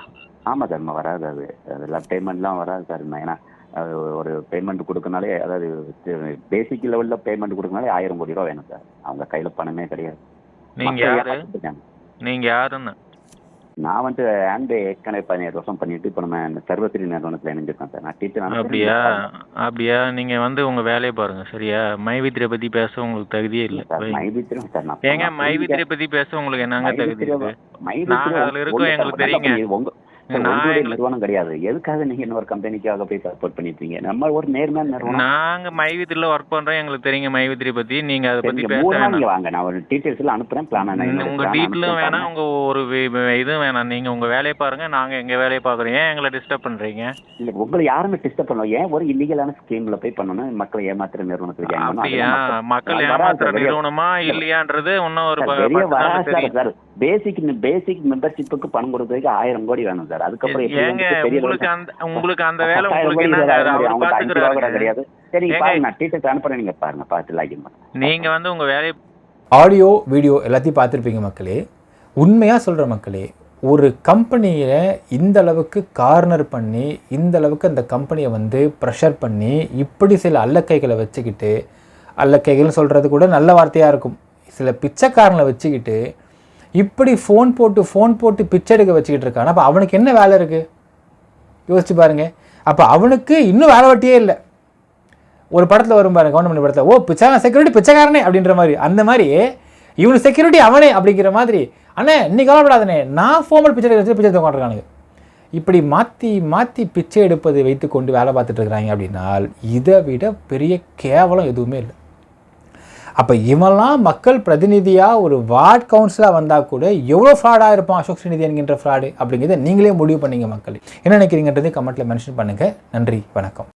ஆமாம் சார், வராது. அதெல்லாம் பேமெண்ட்லாம் வராது சார். ஏன்னா ஒரு பேமெண்ட் கொடுக்கனாலே, அதாவது பேசிக் லெவலில் பேமெண்ட் கொடுக்கனாலே 1000 கோடி ரூபா வேணும் சார். அவங்க கையில் பணமே கிடையாது. நீங்கள் யாருன்னு? நான் வந்து ஏற்கனவே 17 வருஷம் பண்ணிட்டு இப்போ நம்ம இந்த சர்வஸ்ரீ நிறுவனத்தில் இணைஞ்சிருக்கேன் சார். நான் டீச்சர். அப்படியா? நீங்கள் வந்து உங்கள் வேலையை பாருங்கள், சரியா? மைவி3 பற்றி பேச உங்களுக்கு தகுதியே இல்லை. மைவி3 சார், நான் ஏங்க மைவி3 பற்றி பேச உங்களுக்கு என்னங்க தகுதி இருக்கு? நாங்கள் அதில் இருக்கோம், எங்களுக்கு தெரியுங்க. நிறுவனம் கிடையாது. எதுக்காக நீங்க இன்னொரு கம்பெனிக்காக போய் சப்போர்ட் பண்ணிட்டீங்க? நம்ம ஒரு நேர்மையான நிறுவனம். நாங்க மைவி3ல ஒர்க் பண்றோம், எங்களுக்கு தெரியுங்க மைவி3 பத்தி. நீங்க அதை பத்தி பேச வேணாம். வாங்க, நான் ஒரு டீடைல்ஸ் எல்லாம் அனுப்புறேன். பிளான் உங்க டீட்டெயிலும் வேணாம், உங்க ஒரு இதுவும் வேணாம். நீங்க உங்க வேலையை பாருங்க, நாங்க எங்க வேலையை பாக்குறோம். ஏன் எங்களை டிஸ்டர்ப் பண்றீங்க? இல்ல, உங்களை யாருமே டிஸ்டர்ப் பண்ணல. ஏன் ஒரு இல்லீகலான ஸ்கீம்ல போய் பண்ணணும்? மக்களை ஏமாத்துற நிறுவனத்துக்கு அப்படியா? மக்கள் ஏமாத்துற நிறுவனமா இல்லையான்றது இன்னும் ஒரு சார். பேசிக் மெம்பர்ஷிப்புக்கு பணம் கொடுக்கறதுக்கு 1000 கோடி வேணும் சார். அதுக்கப்புறம் உங்களுக்கு அந்த வேலை உங்களுக்கு என்ன கிடையாது. சரி, நான் டீச்சர் அனுப்புறேன், நீங்க பாருங்க, பார்த்து லாகின் பண்ணுங்க. நீங்க வந்து உங்க வேலையை ஆடியோ வீடியோ எல்லாத்தையும் பார்த்துருப்பீங்க மக்களே. உண்மையாக சொல்கிற மக்களே, ஒரு கம்பெனியை இந்த அளவுக்கு கார்னர் பண்ணி, இந்த அளவுக்கு அந்த கம்பெனியை வந்து ப்ரெஷர் பண்ணி, இப்படி சில அல்லக்கைகளை வச்சுக்கிட்டு, அல்லக்கைகள்னு சொல்கிறது கூட நல்ல வார்த்தையாக இருக்கும், சில பிச்சைக்காரங்களை வச்சுக்கிட்டு இப்படி ஃபோன் போட்டு பிச்சை எடுக்க வச்சுக்கிட்டு இருக்கான். அப்போ அவனுக்கு என்ன வேலை இருக்குது? யோசிச்சு பாருங்கள். அப்போ அவனுக்கு இன்னும் வேலை வட்டியே இல்லை. ஒரு படத்தில் வரும் பாருங்க, கவர்மெண்ட் படத்தில், ஓ செக்யூரிட்டி பிச்சைக்காரனே அப்படின்ற மாதிரி. அந்த மாதிரி இவனு செக்யூரிட்டி அவனே அப்படிங்கிற மாதிரி. அண்ணே இன்னைக்கு கவலைப்படாதனே, நான் ஃபோமல் பிச்சை எடுத்து உட்காந்துருக்கானுங்க. இப்படி மாற்றி பிச்சை எடுப்பதை வைத்து கொண்டு வேலை பார்த்துட்டு இருக்கிறாங்க அப்படின்னால் இதை விட பெரிய கேவலம் எதுவுமே இல்லை. அப்போ இவெல்லாம் மக்கள் பிரதிநிதியாக ஒரு வார்டு கவுன்சிலாக வந்தால் கூட எவ்வளோ ஃப்ராடாக இருப்பான் அசோக் ஸ்ரீநிதி என்கின்ற ஃப்ராடு அப்படிங்கிறத நீங்களே முடிவு பண்ணீங்க மக்கள். என்ன நினைக்கிறீங்கன்றதை கமெண்ட்டில் மென்ஷன் பண்ணுங்கள். நன்றி, வணக்கம்.